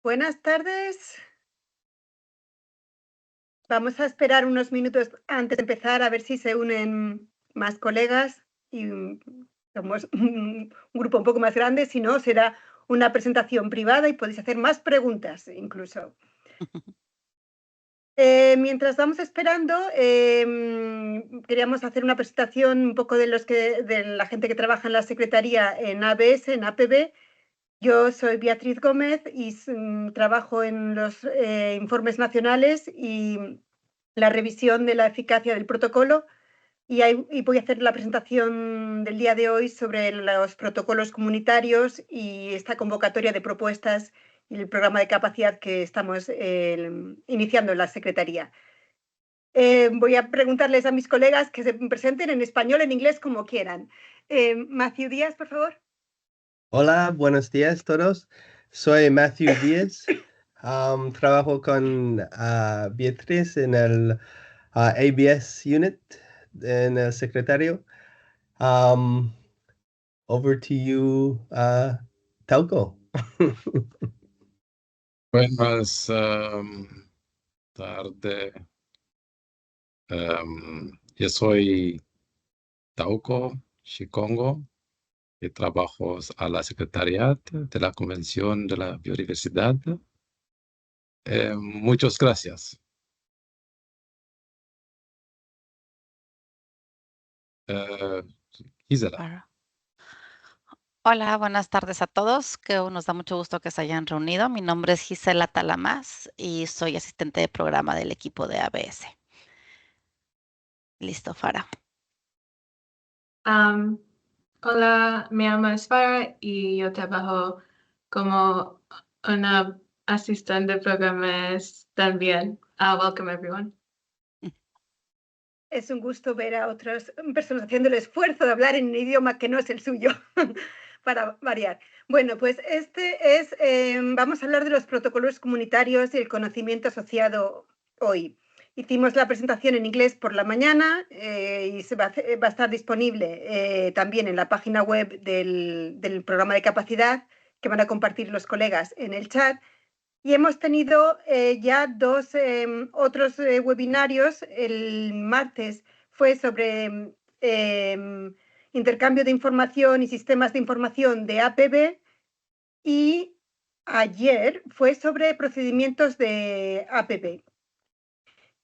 Buenas tardes. Vamos a esperar unos minutos antes de empezar a ver si se unen más colegas y somos un grupo un poco más grande, si no será una presentación privada y podéis hacer más preguntas incluso. Mientras vamos esperando, queríamos hacer una presentación un poco de la gente que trabaja en la secretaría en ABS, en APB. Yo soy Beatriz Gómez y trabajo en los informes nacionales y la revisión de la eficacia del protocolo y voy a hacer la presentación del día de hoy sobre los protocolos comunitarios y esta convocatoria de propuestas y el programa de capacidad que estamos iniciando en la Secretaría. Voy a preguntarles a mis colegas que se presenten en español, en inglés, como quieran. Matthew Díaz, por favor. Hola, buenos días todos. Soy Matthew Díaz. Trabajo con Beatriz en el ABS Unit, en el secretario. Um, Over to you, Tauco. Buenas tardes. Yo soy Tauco Shikongo y trabajo a la Secretariat de la Convención de la Biodiversidad. Muchas gracias. Gisela. Hola, buenas tardes a todos, que nos da mucho gusto que se hayan reunido. Mi nombre es Gisela Talamás y soy asistente de programa del equipo de ABS. Listo, Farah. Hola, me llamo Farah y yo trabajo como una asistente de programas también. Welcome everyone. Es un gusto ver a otras personas haciendo el esfuerzo de hablar en un idioma que no es el suyo, para variar. Bueno, pues vamos a hablar de los protocolos comunitarios y el conocimiento asociado hoy. Hicimos la presentación en inglés por la mañana y va a estar disponible también en la página web del programa de capacidad que van a compartir los colegas en el chat. Y hemos tenido ya dos otros webinarios. El martes fue sobre intercambio de información y sistemas de información de APB y ayer fue sobre procedimientos de APB.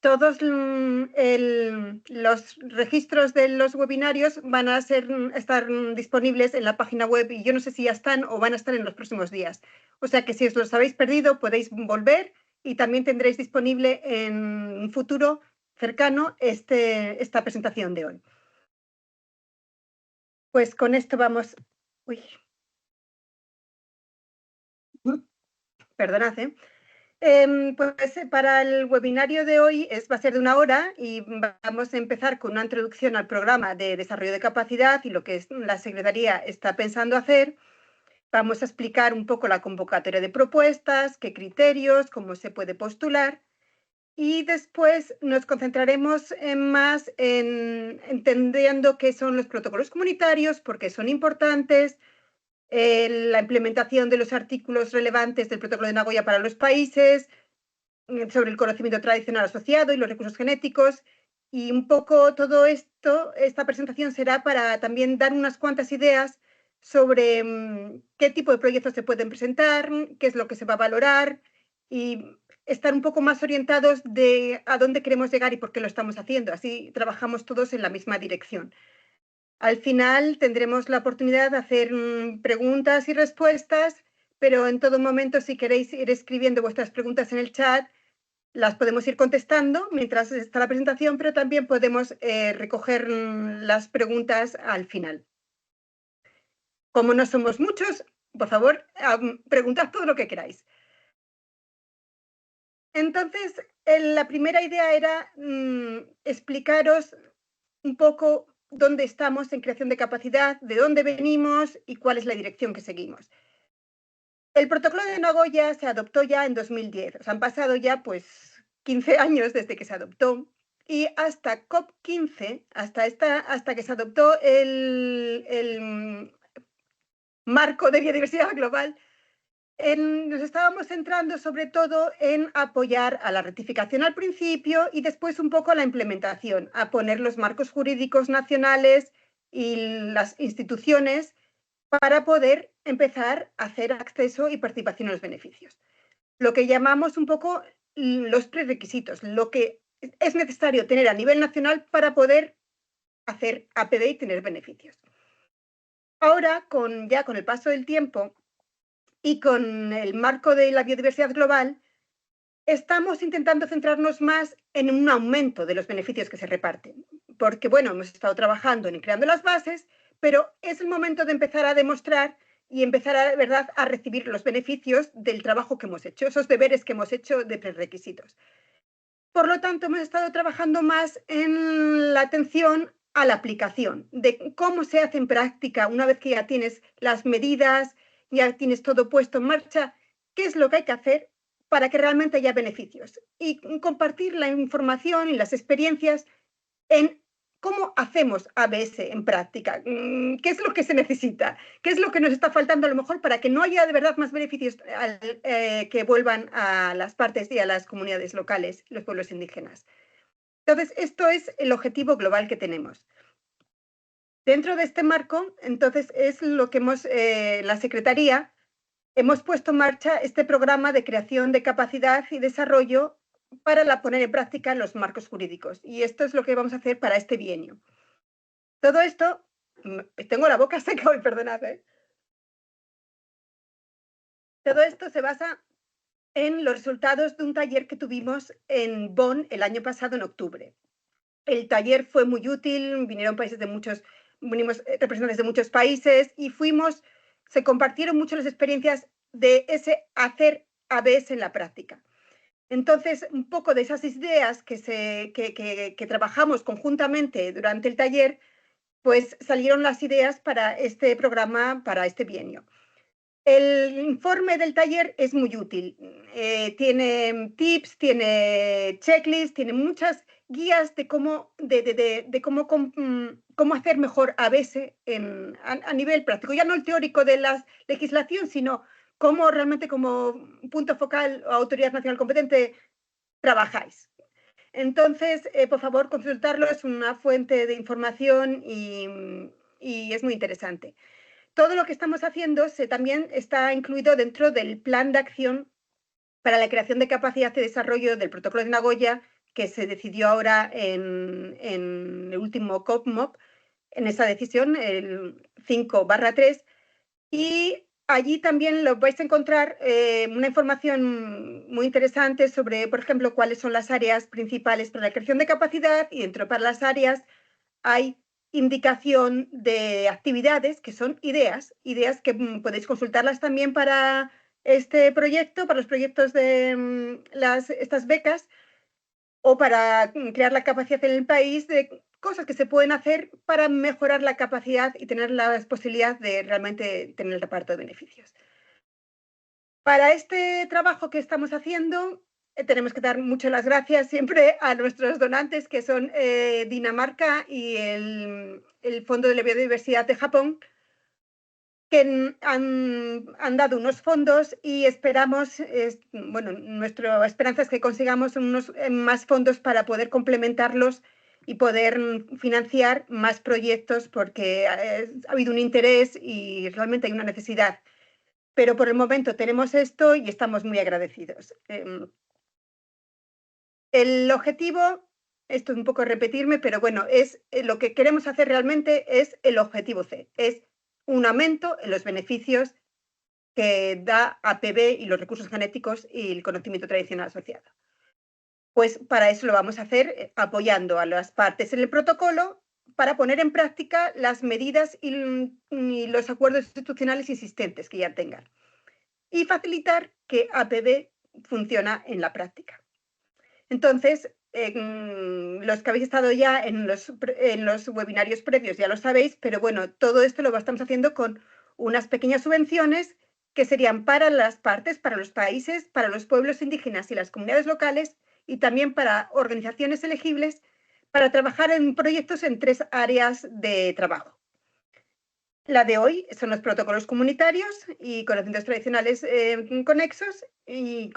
Todos los registros de los webinarios van a estar disponibles en la página web y yo no sé si ya están o van a estar en los próximos días. O sea que si os los habéis perdido podéis volver y también tendréis disponible en un futuro cercano esta presentación de hoy. Pues con esto vamos... Uy. Perdonad, Pues para el webinario de hoy va a ser de 1 hora y vamos a empezar con una introducción al programa de desarrollo de capacidad y lo que la Secretaría está pensando hacer. Vamos a explicar un poco la convocatoria de propuestas, qué criterios, cómo se puede postular y después nos concentraremos más en entendiendo qué son los protocolos comunitarios, por qué son importantes, la implementación de los artículos relevantes del protocolo de Nagoya para los países, sobre el conocimiento tradicional asociado y los recursos genéticos. Y un poco todo esto, esta presentación será para también dar unas cuantas ideas sobre qué tipo de proyectos se pueden presentar, qué es lo que se va a valorar y estar un poco más orientados de a dónde queremos llegar y por qué lo estamos haciendo. Así trabajamos todos en la misma dirección. Al final tendremos la oportunidad de hacer preguntas y respuestas, pero en todo momento, si queréis ir escribiendo vuestras preguntas en el chat, las podemos ir contestando mientras está la presentación, pero también podemos recoger las preguntas al final. Como no somos muchos, por favor, preguntad todo lo que queráis. Entonces, la primera idea era explicaros un poco dónde estamos en creación de capacidad, de dónde venimos y cuál es la dirección que seguimos. El protocolo de Nagoya se adoptó ya en 2010. O sea, han pasado ya pues 15 años desde que se adoptó y hasta COP15, hasta que se adoptó el marco de biodiversidad global, nos estábamos centrando sobre todo en apoyar a la rectificación al principio y después un poco a la implementación, a poner los marcos jurídicos nacionales y las instituciones para poder empezar a hacer acceso y participación en los beneficios. Lo que llamamos un poco los prerequisitos, lo que es necesario tener a nivel nacional para poder hacer APB y tener beneficios. Ahora, ya con el paso del tiempo y con el marco de la biodiversidad global, estamos intentando centrarnos más en un aumento de los beneficios que se reparten. Porque, bueno, hemos estado trabajando en creando las bases, pero es el momento de empezar a demostrar y empezar a, ¿verdad?, a recibir los beneficios del trabajo que hemos hecho, esos deberes que hemos hecho de prerequisitos. Por lo tanto, hemos estado trabajando más en la atención a la aplicación, de cómo se hace en práctica una vez que ya tienes las medidas, ya tienes todo puesto en marcha, qué es lo que hay que hacer para que realmente haya beneficios y compartir la información y las experiencias en cómo hacemos ABS en práctica, qué es lo que se necesita, qué es lo que nos está faltando a lo mejor para que no haya de verdad más beneficios que vuelvan a las partes y a las comunidades locales, los pueblos indígenas. Entonces, esto es el objetivo global que tenemos. Dentro de este marco, entonces, es lo que la Secretaría, hemos puesto en marcha este programa de creación de capacidad y desarrollo para poner en práctica los marcos jurídicos. Y esto es lo que vamos a hacer para este bienio. Todo esto, tengo la boca seca hoy, perdonad. Todo esto se basa en los resultados de un taller que tuvimos en Bonn el año pasado, en octubre. El taller fue muy útil, vinieron representantes de muchos países y se compartieron mucho las experiencias de ese hacer ABS en la práctica. Entonces, un poco de esas ideas que trabajamos conjuntamente durante el taller, pues salieron las ideas para este programa, para este bienio. El informe del taller es muy útil. Tiene tips, tiene checklists, tiene muchas guías de cómo hacer mejor ABS a nivel práctico. Ya no el teórico de la legislación, sino cómo realmente como punto focal o autoridad nacional competente trabajáis. Entonces, por favor, consultarlo, es una fuente de información y es muy interesante. Todo lo que estamos haciendo también está incluido dentro del plan de acción para la creación de capacidad y desarrollo del Protocolo de Nagoya, que se decidió ahora en el último COPMOP, en esa decisión, el 5/3, y allí también lo vais a encontrar una información muy interesante sobre, por ejemplo, cuáles son las áreas principales para la creación de capacidad, y dentro para las áreas hay indicación de actividades que son ideas que podéis consultarlas también para este proyecto, para los proyectos de estas becas, o para crear la capacidad en el país, de cosas que se pueden hacer para mejorar la capacidad y tener la posibilidad de realmente tener el reparto de beneficios. Para este trabajo que estamos haciendo, tenemos que dar muchas las gracias siempre a nuestros donantes, que son Dinamarca y el Fondo de la Biodiversidad de Japón, que han dado unos fondos y esperamos, nuestra esperanza es que consigamos más fondos para poder complementarlos y poder financiar más proyectos, porque ha habido un interés y realmente hay una necesidad. Pero por el momento tenemos esto y estamos muy agradecidos. El objetivo, esto es un poco repetirme, pero bueno, lo que queremos hacer realmente es el objetivo C, es un aumento en los beneficios que da APB y los recursos genéticos y el conocimiento tradicional asociado. Pues para eso lo vamos a hacer apoyando a las partes en el protocolo para poner en práctica las medidas y los acuerdos institucionales existentes que ya tengan, y facilitar que APB funciona en la práctica. Entonces, los que habéis estado ya en los webinarios previos ya lo sabéis, pero bueno, todo esto lo estamos haciendo con unas pequeñas subvenciones que serían para las partes, para los países, para los pueblos indígenas y las comunidades locales, y también para organizaciones elegibles para trabajar en proyectos en 3 áreas de trabajo. La de hoy son los protocolos comunitarios y conocimientos tradicionales conexos, y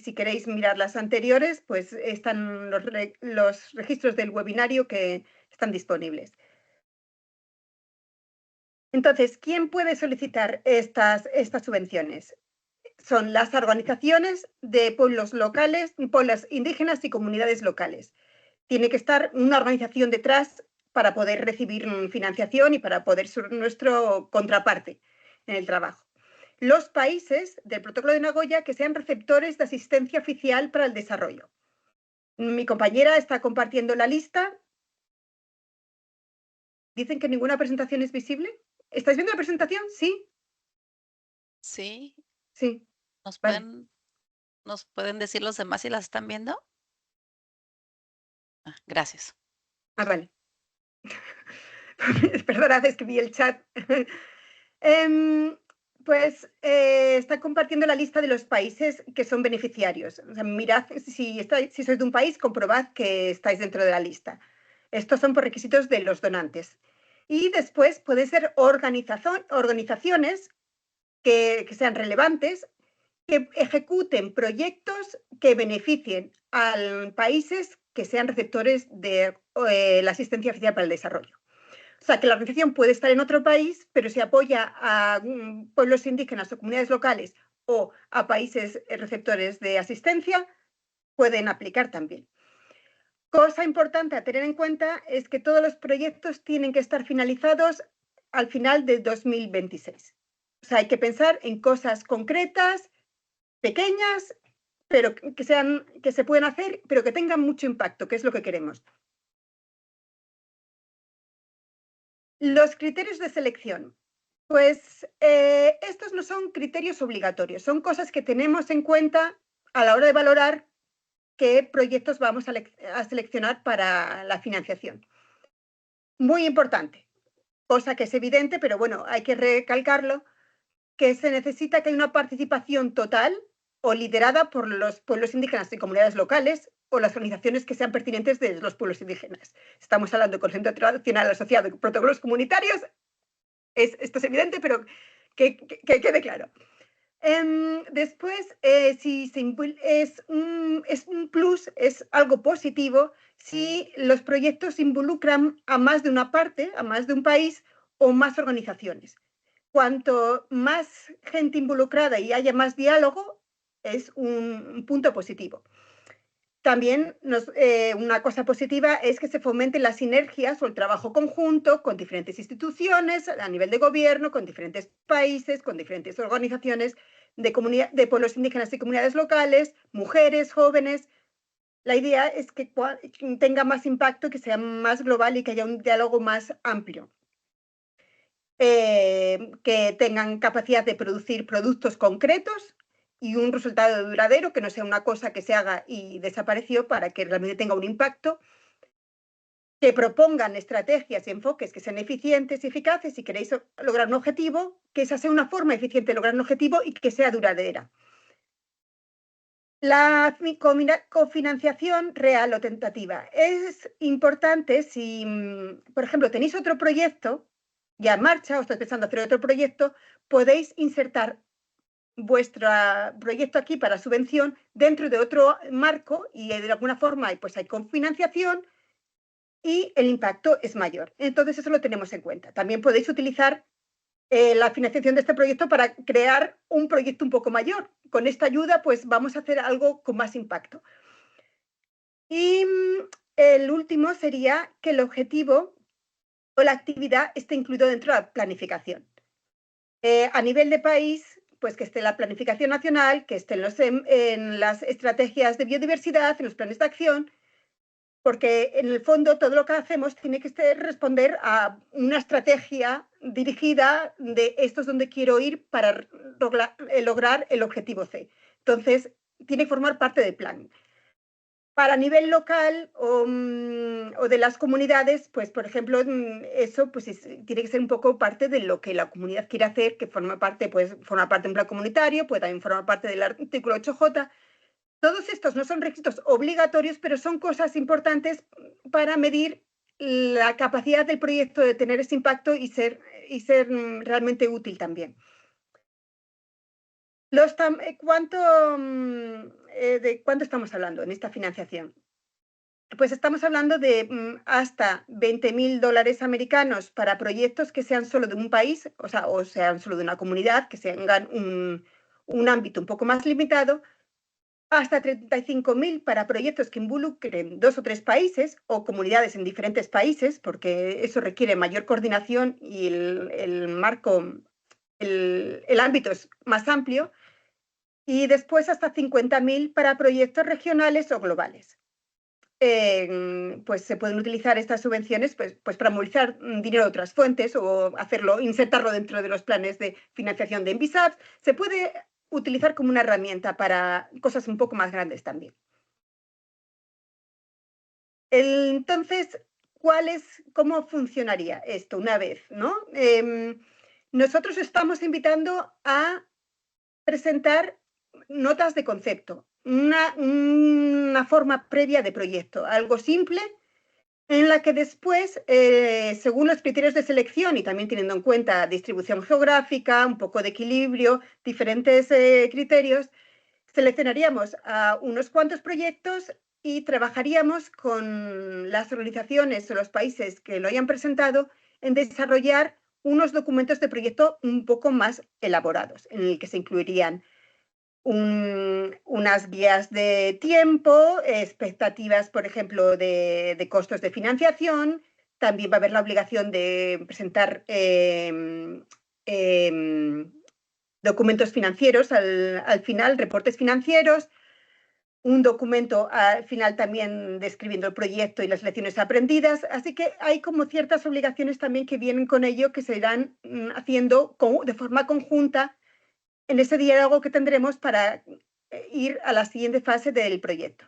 si queréis mirar las anteriores, pues están los registros del webinario que están disponibles. Entonces, ¿quién puede solicitar estas subvenciones? Son las organizaciones de pueblos locales, pueblos indígenas y comunidades locales. Tiene que estar una organización detrás para poder recibir financiación y para poder ser nuestro contraparte en el trabajo. Los países del Protocolo de Nagoya que sean receptores de asistencia oficial para el desarrollo. Mi compañera está compartiendo la lista. ¿Dicen que ninguna presentación es visible? ¿Estáis viendo la presentación? ¿Sí? Sí. Sí. ¿Nos pueden decir los demás si las están viendo? Gracias. Vale. Perdonad, es que vi el chat. Está compartiendo la lista de los países que son beneficiarios. O sea, mirad, si sois de un país, comprobad que estáis dentro de la lista. Estos son por requisitos de los donantes. Y después pueden ser organizaciones que sean relevantes, que ejecuten proyectos que beneficien a países que sean receptores de la asistencia oficial para el desarrollo. O sea, que la organización puede estar en otro país, pero si apoya a pueblos indígenas o comunidades locales o a países receptores de asistencia, pueden aplicar también. Cosa importante a tener en cuenta es que todos los proyectos tienen que estar finalizados al final de 2026. O sea, hay que pensar en cosas concretas, pequeñas, pero que se pueden hacer, pero que tengan mucho impacto, que es lo que queremos. Los criterios de selección. Pues estos no son criterios obligatorios, son cosas que tenemos en cuenta a la hora de valorar qué proyectos vamos a seleccionar para la financiación. Muy importante, cosa que es evidente, pero bueno, hay que recalcarlo, que se necesita que haya una participación total o liderada por los pueblos indígenas y comunidades locales o las organizaciones que sean pertinentes de los pueblos indígenas. Estamos hablando con Centro Tradicional Asociado de Protocolos Comunitarios. Esto es evidente, pero que quede claro. Después, si es un plus, es algo positivo si los proyectos involucran a más de una parte, a más de un país o más organizaciones. Cuanto más gente involucrada y haya más diálogo, es un punto positivo. También una cosa positiva es que se fomenten las sinergias o el trabajo conjunto con diferentes instituciones a nivel de gobierno, con diferentes países, con diferentes organizaciones de pueblos indígenas y comunidades locales, mujeres, jóvenes. La idea es que tenga más impacto, que sea más global y que haya un diálogo más amplio. Que tengan capacidad de producir productos concretos y un resultado duradero, que no sea una cosa que se haga y desapareció, para que realmente tenga un impacto, que propongan estrategias y enfoques que sean eficientes y eficaces. Si queréis lograr un objetivo, que esa sea una forma eficiente de lograr un objetivo y que sea duradera. La cofinanciación real o tentativa. Es importante si, por ejemplo, tenéis otro proyecto ya en marcha o estáis pensando hacer otro proyecto, podéis insertar vuestro proyecto aquí para subvención dentro de otro marco y de alguna forma pues hay cofinanciación y el impacto es mayor. Entonces eso lo tenemos en cuenta. También podéis utilizar la financiación de este proyecto para crear un proyecto un poco mayor. Con esta ayuda pues vamos a hacer algo con más impacto. Y el último sería que el objetivo o la actividad esté incluido dentro de la planificación. A nivel de país, pues que esté la planificación nacional, que esté en las estrategias de biodiversidad, en los planes de acción, porque en el fondo todo lo que hacemos tiene que responder a una estrategia dirigida de esto es donde quiero ir para lograr el objetivo C. Entonces, tiene que formar parte del plan. Para nivel local o de las comunidades, pues, por ejemplo, eso pues tiene que ser un poco parte de lo que la comunidad quiere hacer, que forma parte de un plan comunitario, puede también formar parte del artículo 8J. Todos estos no son requisitos obligatorios, pero son cosas importantes para medir la capacidad del proyecto de tener ese impacto y ser realmente útil también. ¿De cuánto estamos hablando en esta financiación? Pues estamos hablando de hasta $20.000 americanos para proyectos que sean solo de un país, o sean solo de una comunidad, que tengan un ámbito un poco más limitado, hasta 35.000 para proyectos que involucren 2 o 3 países o comunidades en diferentes países, porque eso requiere mayor coordinación y el marco, el ámbito es más amplio, y después hasta 50.000 para proyectos regionales o globales. Pues se pueden utilizar estas subvenciones pues para movilizar dinero de otras fuentes o insertarlo dentro de los planes de financiación de Envisap. Se puede utilizar como una herramienta para cosas un poco más grandes también. Entonces, ¿cómo funcionaría esto una vez, ¿no? Nosotros estamos invitando a presentar notas de concepto, una forma previa de proyecto, algo simple, en la que después, según los criterios de selección y también teniendo en cuenta distribución geográfica, un poco de equilibrio, diferentes criterios, seleccionaríamos a unos cuantos proyectos y trabajaríamos con las organizaciones o los países que lo hayan presentado en desarrollar unos documentos de proyecto un poco más elaborados, en el que se incluirían unas guías de tiempo, expectativas, por ejemplo, de costos de financiación. También va a haber la obligación de presentar documentos financieros al final, reportes financieros, un documento al final también describiendo el proyecto y las lecciones aprendidas. Así que hay como ciertas obligaciones también que vienen con ello que se irán haciendo de forma conjunta en ese diálogo que tendremos para ir a la siguiente fase del proyecto.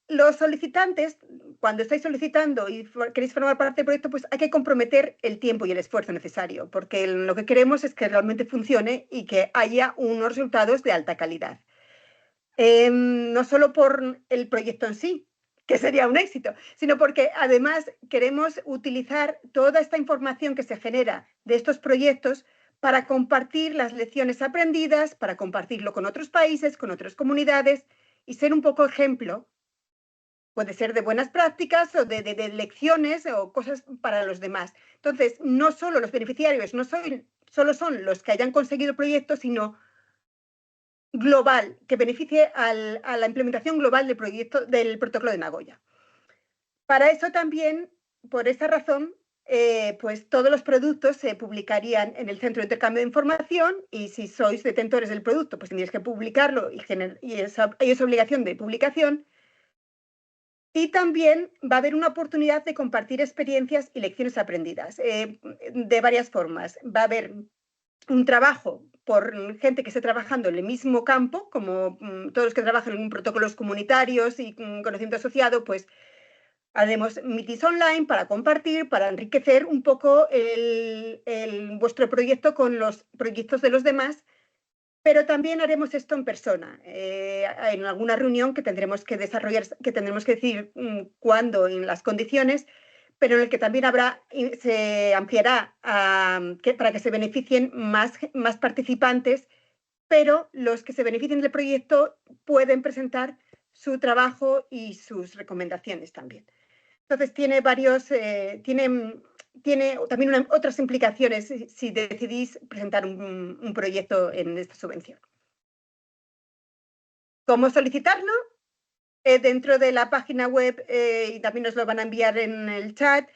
Los solicitantes, cuando estáis solicitando y queréis formar parte del proyecto, pues hay que comprometer el tiempo y el esfuerzo necesario, porque lo que queremos es que realmente funcione y que haya unos resultados de alta calidad. No solo por el proyecto en sí, que sería un éxito, sino porque además queremos utilizar toda esta información que se genera de estos proyectos para compartir las lecciones aprendidas, para compartirlo con otros países, con otras comunidades y ser un poco ejemplo. Puede ser de buenas prácticas o de lecciones o cosas para los demás. Entonces, no solo los beneficiarios, no solo son los que hayan conseguido el proyecto, sino global, que beneficie a la implementación global del protocolo de Nagoya. Para eso también, por esa razón, pues todos los productos se publicarían en el centro de intercambio de información y si sois detentores del producto, pues tendríais que publicarlo y es obligación de publicación. Y también va a haber una oportunidad de compartir experiencias y lecciones aprendidas de varias formas. Va a haber un trabajo por gente que esté trabajando en el mismo campo, como todos los que trabajan en protocolos comunitarios y conocimiento asociado, pues haremos meetings online para compartir, para enriquecer un poco vuestro proyecto con los proyectos de los demás, pero también haremos esto en persona, en alguna reunión que tendremos que desarrollar, que tendremos que decir cuándo y en las condiciones, pero en el que también se ampliará para que se beneficien más participantes, pero los que se beneficien del proyecto pueden presentar su trabajo y sus recomendaciones también. Entonces tiene tiene también otras implicaciones si decidís presentar un proyecto en esta subvención. ¿Cómo solicitarlo? Dentro de la página web, y también os lo van a enviar en el chat,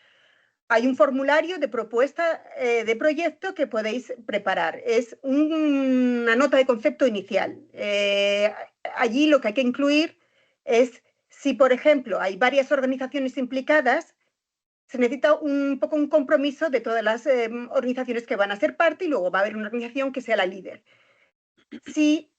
hay un formulario de propuesta de proyecto que podéis preparar. Es una nota de concepto inicial. Allí lo que hay que incluir es si, por ejemplo, hay varias organizaciones implicadas, se necesita un poco un compromiso de todas las organizaciones que van a ser parte y luego va a haber una organización que sea la líder. Si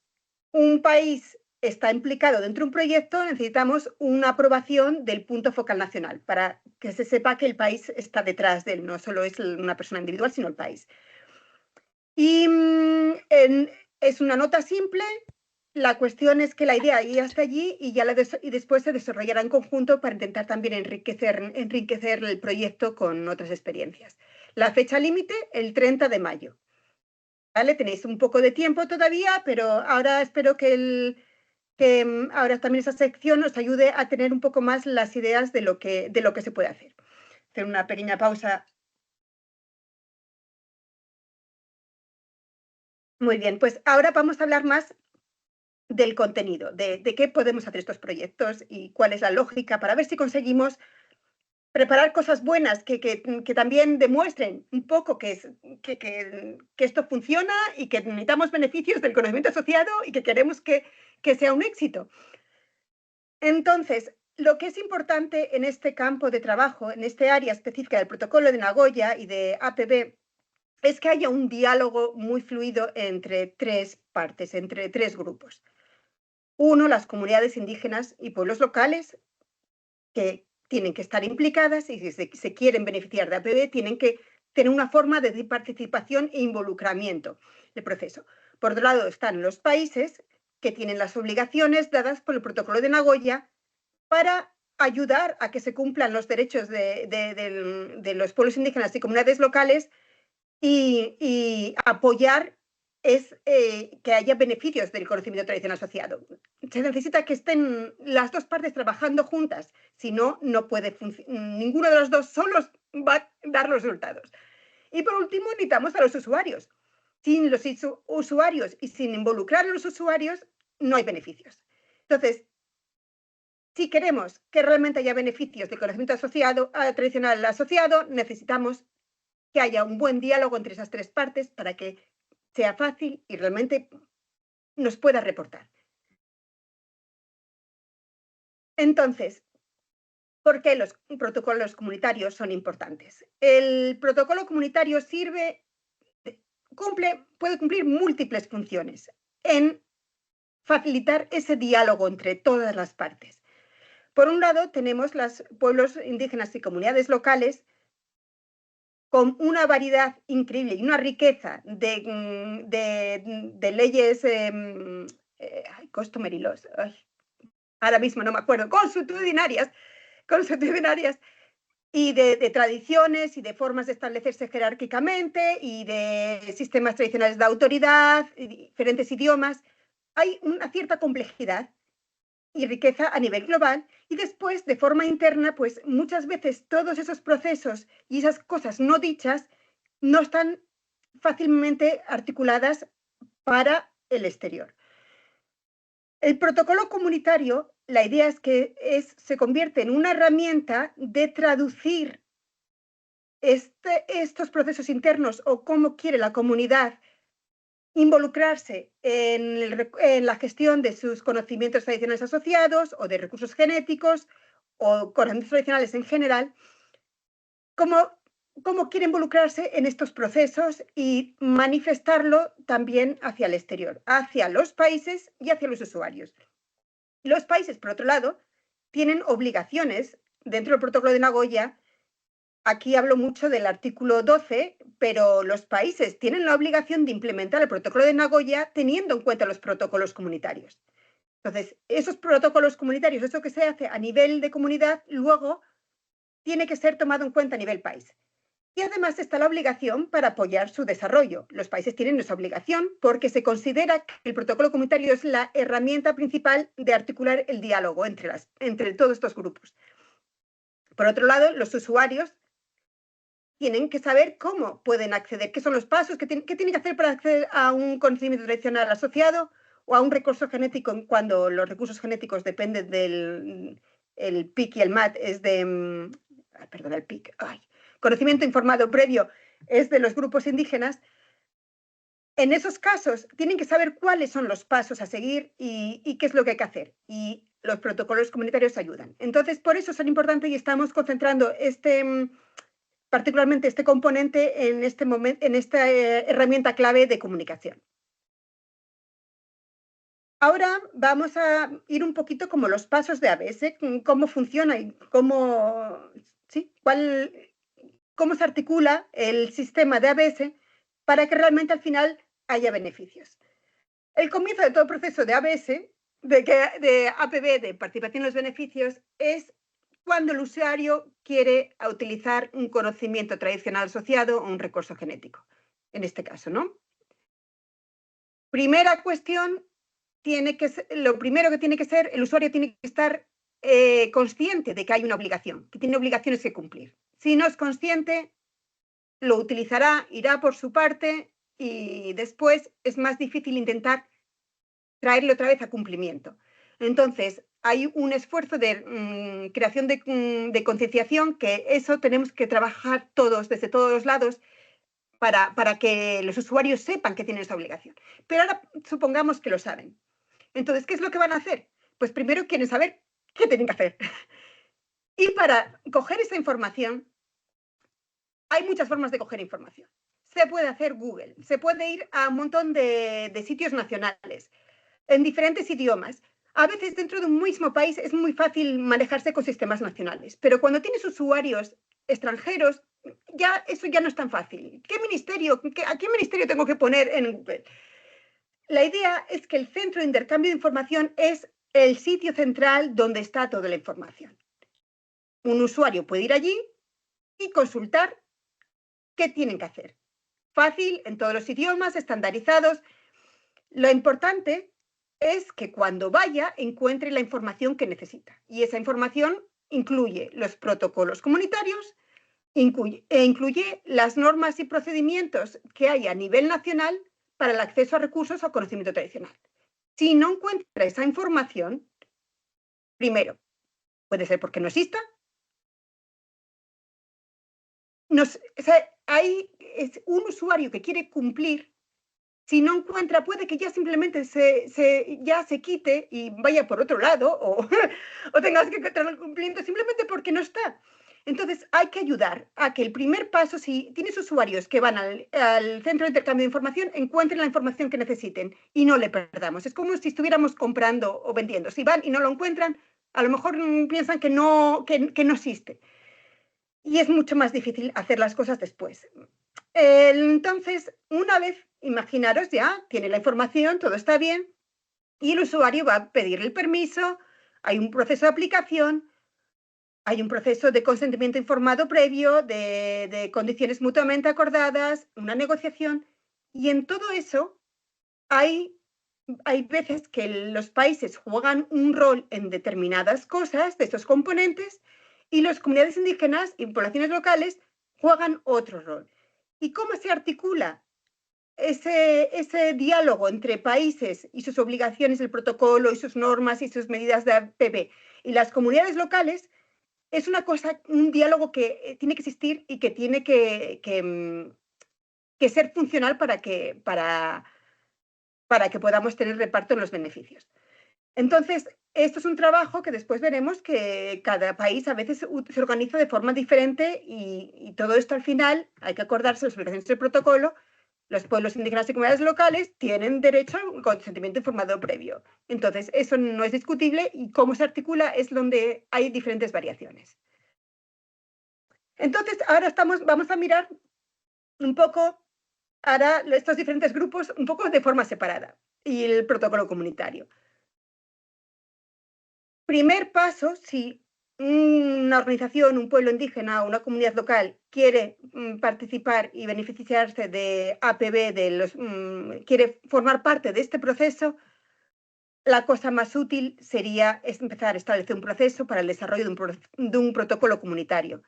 un país está implicado dentro de un proyecto, necesitamos una aprobación del punto focal nacional para que se sepa que el país está detrás de él, no solo es una persona individual, sino el país. Y es una nota simple la cuestión es que la idea iría hasta allí y, y después se desarrollará en conjunto para intentar también enriquecer el proyecto con otras experiencias. La fecha límite, el 30 de mayo. ¿Vale? Tenéis un poco de tiempo todavía, pero ahora espero que ahora también esa sección os ayude a tener un poco más las ideas de lo que se puede hacer. Hacer una pequeña pausa. Muy bien, pues ahora vamos a hablar más del contenido, de qué podemos hacer estos proyectos y cuál es la lógica para ver si conseguimos preparar cosas buenas que también demuestren un poco que esto funciona y que necesitamos beneficios del conocimiento asociado y que queremos que sea un éxito. Entonces, lo que es importante en este campo de trabajo, en este área específica del protocolo de Nagoya y de APB, es que haya un diálogo muy fluido entre tres partes, entre tres grupos. Uno, las comunidades indígenas y pueblos locales, que tienen que estar implicadas y si se quieren beneficiar de APB, tienen que tener una forma de participación e involucramiento del proceso. Por otro lado, están los países que tienen las obligaciones dadas por el protocolo de Nagoya para ayudar a que se cumplan los derechos de los pueblos indígenas y comunidades locales y apoyar que haya beneficios del conocimiento tradicional asociado. Se necesita que estén las dos partes trabajando juntas, si no, no puede funcionar. Ninguno de los dos solos va a dar los resultados. Y por último, necesitamos a los usuarios. Sin los usuarios y sin involucrar a los usuarios, no hay beneficios. Entonces, si queremos que realmente haya beneficios del conocimiento tradicional asociado, necesitamos que haya un buen diálogo entre esas tres partes para que sea fácil y realmente nos pueda reportar. Entonces, ¿por qué los protocolos comunitarios son importantes? El protocolo comunitario puede cumplir múltiples funciones en facilitar ese diálogo entre todas las partes. Por un lado, tenemos los pueblos indígenas y comunidades locales con una variedad increíble y una riqueza de leyes customary laws, ahora mismo no me acuerdo, consuetudinarias y de tradiciones y de formas de establecerse jerárquicamente y de sistemas tradicionales de autoridad, y diferentes idiomas. Hay una cierta complejidad y riqueza a nivel global y después de forma interna, pues muchas veces todos esos procesos y esas cosas no dichas no están fácilmente articuladas para el exterior. El protocolo comunitario, la idea es que se convierte en una herramienta de traducir estos procesos internos o cómo quiere la comunidad involucrarse en la gestión de sus conocimientos tradicionales asociados o de recursos genéticos o conocimientos tradicionales en general, cómo quiere involucrarse en estos procesos y manifestarlo también hacia el exterior, hacia los países y hacia los usuarios. Los países, por otro lado, tienen obligaciones dentro del protocolo de Nagoya. Aquí hablo mucho del artículo 12, pero los países tienen la obligación de implementar el protocolo de Nagoya teniendo en cuenta los protocolos comunitarios. Entonces, esos protocolos comunitarios, eso que se hace a nivel de comunidad, luego tiene que ser tomado en cuenta a nivel país. Y además está la obligación para apoyar su desarrollo. Los países tienen esa obligación porque se considera que el protocolo comunitario es la herramienta principal de articular el diálogo entre todos estos grupos. Por otro lado, los usuarios tienen que saber cómo pueden acceder, qué son los pasos, qué tienen que hacer para acceder a un conocimiento tradicional asociado o a un recurso genético cuando los recursos genéticos dependen del PIC y el MAT es de, perdón, el PIC, conocimiento informado previo es de los grupos indígenas. En esos casos tienen que saber cuáles son los pasos a seguir y qué es lo que hay que hacer. Y los protocolos comunitarios ayudan. Entonces, por eso son importantes y estamos concentrando particularmente este componente en esta herramienta clave de comunicación. Ahora vamos a ir un poquito como los pasos de ABS, cómo funciona y cómo se articula el sistema de ABS para que realmente al final haya beneficios. El comienzo de todo proceso de ABS, de APB, de participación en los beneficios, es cuando el usuario quiere utilizar un conocimiento tradicional asociado o un recurso genético, en este caso, ¿no? Primera cuestión, lo primero que tiene que ser, el usuario tiene que estar consciente de que hay una obligación, que tiene obligaciones que cumplir. Si no es consciente, lo utilizará, irá por su parte y después es más difícil intentar traerlo otra vez a cumplimiento. Entonces, hay un esfuerzo de creación de concienciación, que eso tenemos que trabajar todos, desde todos los lados, para que los usuarios sepan que tienen esa obligación. Pero ahora supongamos que lo saben. Entonces, ¿qué es lo que van a hacer? Pues primero quieren saber qué tienen que hacer. Y para coger esa información, hay muchas formas de coger información. Se puede hacer Google, se puede ir a un montón de sitios nacionales, en diferentes idiomas. A veces dentro de un mismo país es muy fácil manejarse con sistemas nacionales, pero cuando tienes usuarios extranjeros, eso ya no es tan fácil. ¿A qué ministerio tengo que poner en Google? La idea es que el centro de intercambio de información es el sitio central donde está toda la información. Un usuario puede ir allí y consultar qué tienen que hacer. Fácil, en todos los idiomas, estandarizados. Lo importante es que cuando vaya encuentre la información que necesita. Y esa información incluye los protocolos comunitarios, incluye las normas y procedimientos que hay a nivel nacional para el acceso a recursos o conocimiento tradicional. Si no encuentra esa información, primero, puede ser porque no exista. Hay un usuario que quiere cumplir. Si no encuentra, puede que ya simplemente ya se quite y vaya por otro lado o tengas que encontrar el cumplimiento simplemente porque no está. Entonces, hay que ayudar a que el primer paso, si tienes usuarios que van al centro de intercambio de información, encuentren la información que necesiten y no le perdamos. Es como si estuviéramos comprando o vendiendo. Si van y no lo encuentran, a lo mejor piensan que no existe. Y es mucho más difícil hacer las cosas después. Entonces, una vez, imaginaros ya, tiene la información, todo está bien, y el usuario va a pedir el permiso, hay un proceso de aplicación, hay un proceso de consentimiento informado previo, de condiciones mutuamente acordadas, una negociación, y en todo eso hay veces que los países juegan un rol en determinadas cosas de esos componentes y las comunidades indígenas y poblaciones locales juegan otro rol. ¿Y cómo se articula ese diálogo entre países y sus obligaciones, el protocolo y sus normas y sus medidas de APB y las comunidades locales? Es un diálogo que tiene que existir y que tiene que ser funcional para que podamos tener reparto en los beneficios. Entonces, esto es un trabajo que después veremos que cada país a veces se organiza de forma diferente y todo esto al final hay que acordarse las obligaciones del protocolo. Los pueblos indígenas y comunidades locales tienen derecho a un consentimiento informado previo. Entonces, eso no es discutible y cómo se articula es donde hay diferentes variaciones. Entonces, ahora vamos a mirar un poco ahora estos diferentes grupos un poco de forma separada y el protocolo comunitario. Primer paso, si una organización, un pueblo indígena o una comunidad local quiere participar y beneficiarse de APB, quiere formar parte de este proceso, la cosa más útil sería empezar a establecer un proceso para el desarrollo de un protocolo comunitario.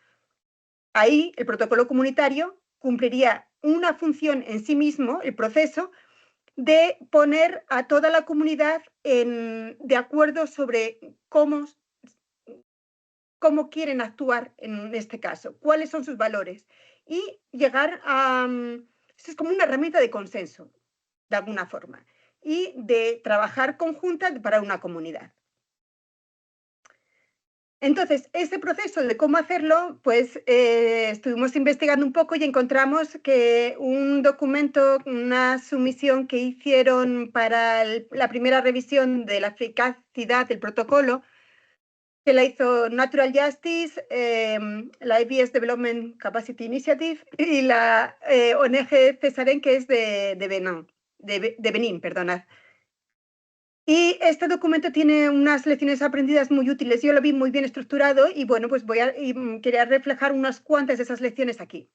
Ahí el protocolo comunitario cumpliría una función en sí mismo, el proceso, de poner a toda la comunidad de acuerdo sobre cómo quieren actuar en este caso, cuáles son sus valores y llegar a... Eso es como una herramienta de consenso, de alguna forma, y de trabajar conjunta para una comunidad. Entonces, ese proceso de cómo hacerlo, pues estuvimos investigando un poco y encontramos que un documento, una sumisión que hicieron para la primera revisión de la eficacidad del protocolo, que la hizo Natural Justice, la ABS Development Capacity Initiative y la ONG Cesaren, que es de Benín, perdonad. Y este documento tiene unas lecciones aprendidas muy útiles. Yo lo vi muy bien estructurado y bueno, pues quería reflejar unas cuantas de esas lecciones aquí.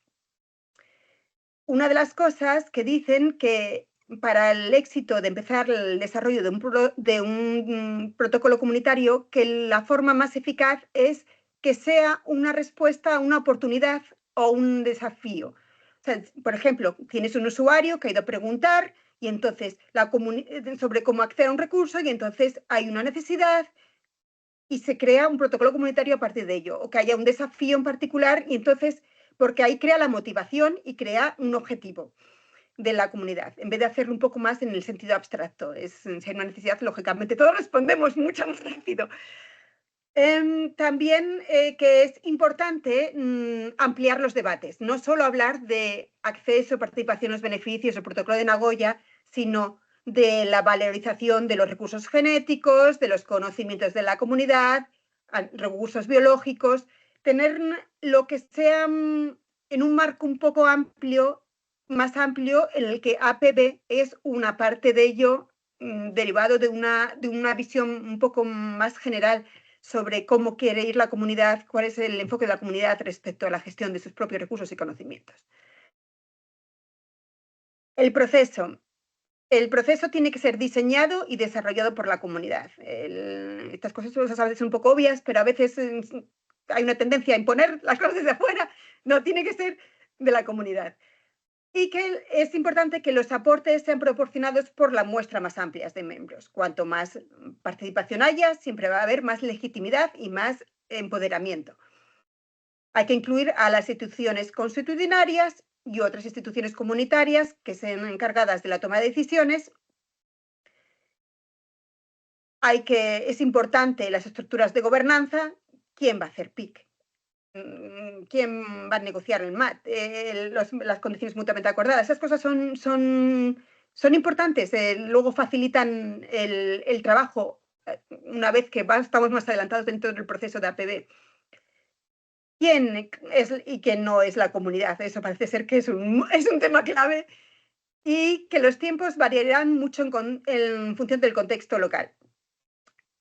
Una de las cosas que dicen que para el éxito de empezar el desarrollo de un protocolo comunitario, que la forma más eficaz es que sea una respuesta a una oportunidad o un desafío. O sea, por ejemplo, tienes un usuario que ha ido a preguntar y entonces sobre cómo acceder a un recurso y entonces hay una necesidad y se crea un protocolo comunitario a partir de ello, o que haya un desafío en particular y entonces, porque ahí crea la motivación y crea un objetivo de la comunidad, en vez de hacerlo un poco más en el sentido abstracto. Si hay una necesidad, lógicamente todos respondemos mucho más rápido. También que es importante ampliar los debates, no solo hablar de acceso, participación, los beneficios, el protocolo de Nagoya, sino de la valorización de los recursos genéticos, de los conocimientos de la comunidad, recursos biológicos, tener lo que sea en un marco un poco amplio, más amplio, en el que APB es una parte de ello, derivado de una visión un poco más general sobre cómo quiere ir la comunidad, cuál es el enfoque de la comunidad respecto a la gestión de sus propios recursos y conocimientos. El proceso. El proceso tiene que ser diseñado y desarrollado por la comunidad. Estas cosas a veces son un poco obvias, pero a veces hay una tendencia a imponer las cosas desde afuera. No, tiene que ser de la comunidad. Y que es importante que los aportes sean proporcionados por la muestra más amplia de miembros. Cuanto más participación haya, siempre va a haber más legitimidad y más empoderamiento. Hay que incluir a las instituciones constitucionarias y otras instituciones comunitarias que sean encargadas de la toma de decisiones. Es importante las estructuras de gobernanza. ¿Quién va a hacer PIC? ¿Quién va a negociar el MAT? Las condiciones mutuamente acordadas. Esas cosas son importantes. Luego facilitan el trabajo una vez que estamos más adelantados dentro del proceso de APB. ¿Quién es y quién no es la comunidad? Eso parece ser que es un tema clave y que los tiempos variarán mucho en función del contexto local.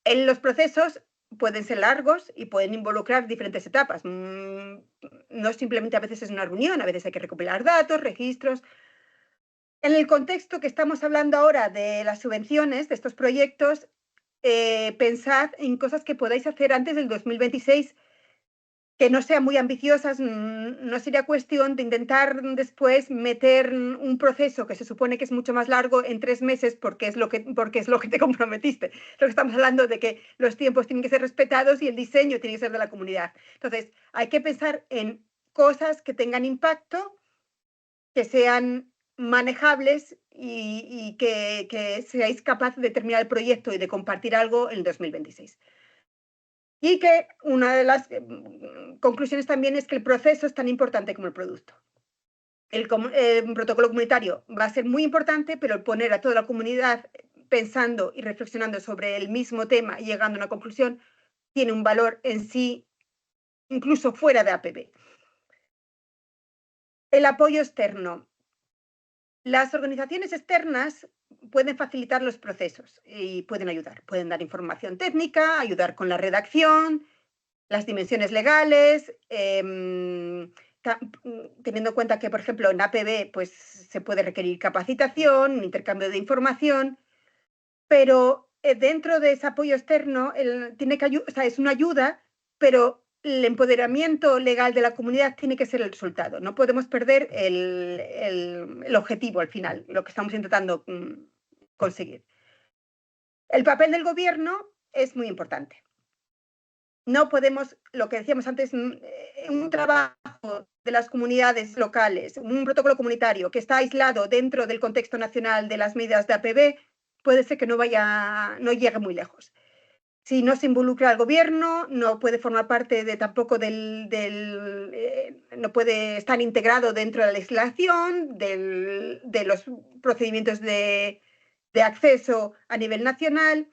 En los procesos pueden ser largos y pueden involucrar diferentes etapas. No simplemente a veces es una reunión, a veces hay que recopilar datos, registros. En el contexto que estamos hablando ahora de las subvenciones, de estos proyectos, pensad en cosas que podáis hacer antes del 2026, que no sean muy ambiciosas. No sería cuestión de intentar después meter un proceso que se supone que es mucho más largo en 3 meses porque es lo que te comprometiste. Lo que estamos hablando de que los tiempos tienen que ser respetados y el diseño tiene que ser de la comunidad. Entonces, hay que pensar en cosas que tengan impacto, que sean manejables y que seáis capaces de terminar el proyecto y de compartir algo en 2026. Y que una de las conclusiones también es que el proceso es tan importante como el producto. El protocolo comunitario va a ser muy importante, pero el poner a toda la comunidad pensando y reflexionando sobre el mismo tema y llegando a una conclusión tiene un valor en sí, incluso fuera de APB. El apoyo externo. Las organizaciones externas pueden facilitar los procesos y pueden ayudar. Pueden dar información técnica, ayudar con la redacción, las dimensiones legales, teniendo en cuenta que, por ejemplo, en APB pues, se puede requerir capacitación, un intercambio de información, pero dentro de ese apoyo externo es una ayuda, pero el empoderamiento legal de la comunidad tiene que ser el resultado. No podemos perder el objetivo al final, lo que estamos intentando conseguir. El papel del gobierno es muy importante. No podemos, lo que decíamos antes, un trabajo de las comunidades locales, un protocolo comunitario que está aislado dentro del contexto nacional de las medidas de APB, puede ser que no llegue muy lejos. Si no se involucra al gobierno, no puede formar parte tampoco no puede estar integrado dentro de la legislación, de los procedimientos de acceso a nivel nacional.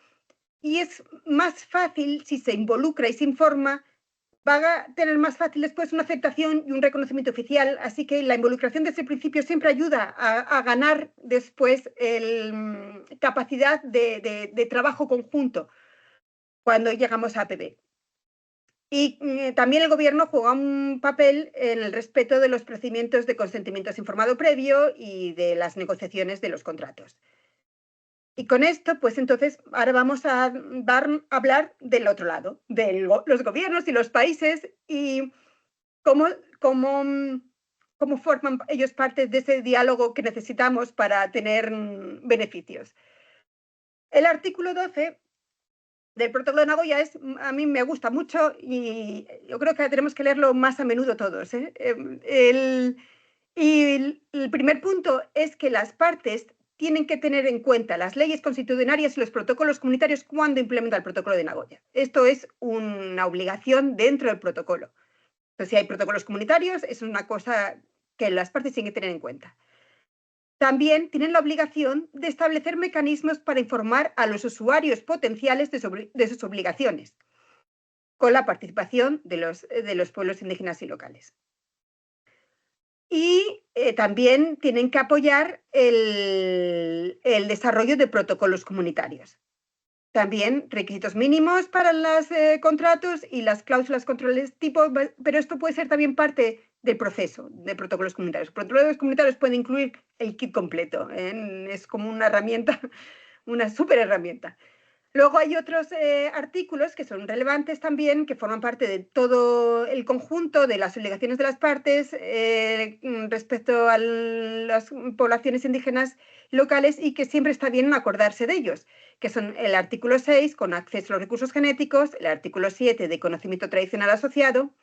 Y es más fácil, si se involucra y se informa, va a tener más fácil después una aceptación y un reconocimiento oficial, así que la involucración desde el principio siempre ayuda a ganar después capacidad de trabajo conjunto cuando llegamos a APB. Y también el gobierno juega un papel en el respeto de los procedimientos de consentimiento informado previo y de las negociaciones de los contratos. Y con esto, pues entonces, ahora vamos a hablar del otro lado, de los gobiernos y los países y cómo forman ellos parte de ese diálogo que necesitamos para tener beneficios. El artículo 12 del Protocolo de Nagoya a mí me gusta mucho y yo creo que tenemos que leerlo más a menudo todos. Y el primer punto es que las partes tienen que tener en cuenta las leyes constitucionarias y los protocolos comunitarios cuando implementan el Protocolo de Nagoya. Esto es una obligación dentro del protocolo. Entonces, si hay protocolos comunitarios, es una cosa que las partes tienen que tener en cuenta. También tienen la obligación de establecer mecanismos para informar a los usuarios potenciales de sus obligaciones, con la participación de los pueblos indígenas y locales. Y también tienen que apoyar el desarrollo de protocolos comunitarios. También requisitos mínimos para los contratos y las cláusulas controles tipo, pero esto puede ser también parte del proceso de protocolos comunitarios. Protocolos comunitarios pueden incluir el kit completo, es como una herramienta, una súper herramienta. Luego hay otros artículos que son relevantes también, que forman parte de todo el conjunto de las obligaciones de las partes respecto a las poblaciones indígenas locales y que siempre está bien acordarse de ellos, que son el artículo 6, con acceso a los recursos genéticos, el artículo 7, de conocimiento tradicional asociado,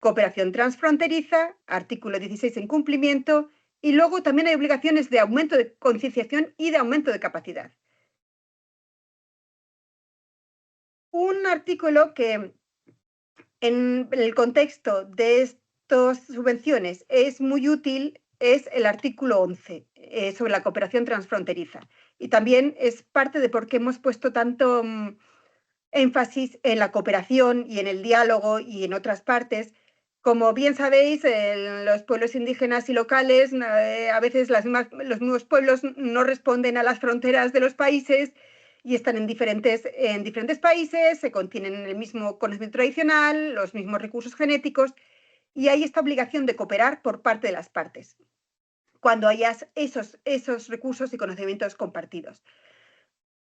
cooperación transfronteriza, artículo 16, en cumplimiento, y luego también hay obligaciones de aumento de concienciación y de aumento de capacidad. Un artículo que en el contexto de estas subvenciones es muy útil es el artículo 11 sobre la cooperación transfronteriza. Y también es parte de por qué hemos puesto tanto énfasis en la cooperación y en el diálogo y en otras partes. Como bien sabéis, los pueblos indígenas y locales, a veces los mismos pueblos no responden a las fronteras de los países y están en diferentes países, se contienen en el mismo conocimiento tradicional, los mismos recursos genéticos, y hay esta obligación de cooperar por parte de las partes, cuando haya esos recursos y conocimientos compartidos.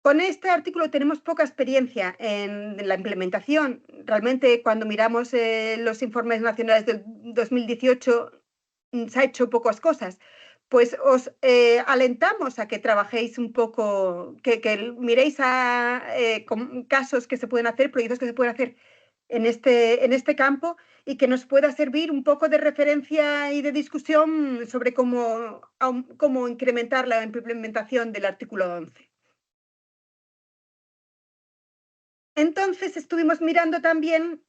Con este artículo tenemos poca experiencia en la implementación. Realmente, cuando miramos los informes nacionales del 2018, se ha hecho pocas cosas. Pues os alentamos a que trabajéis un poco, que miréis casos que se pueden hacer, proyectos que se pueden hacer en este campo y que nos pueda servir un poco de referencia y de discusión sobre cómo incrementar la implementación del artículo 11. Entonces estuvimos mirando también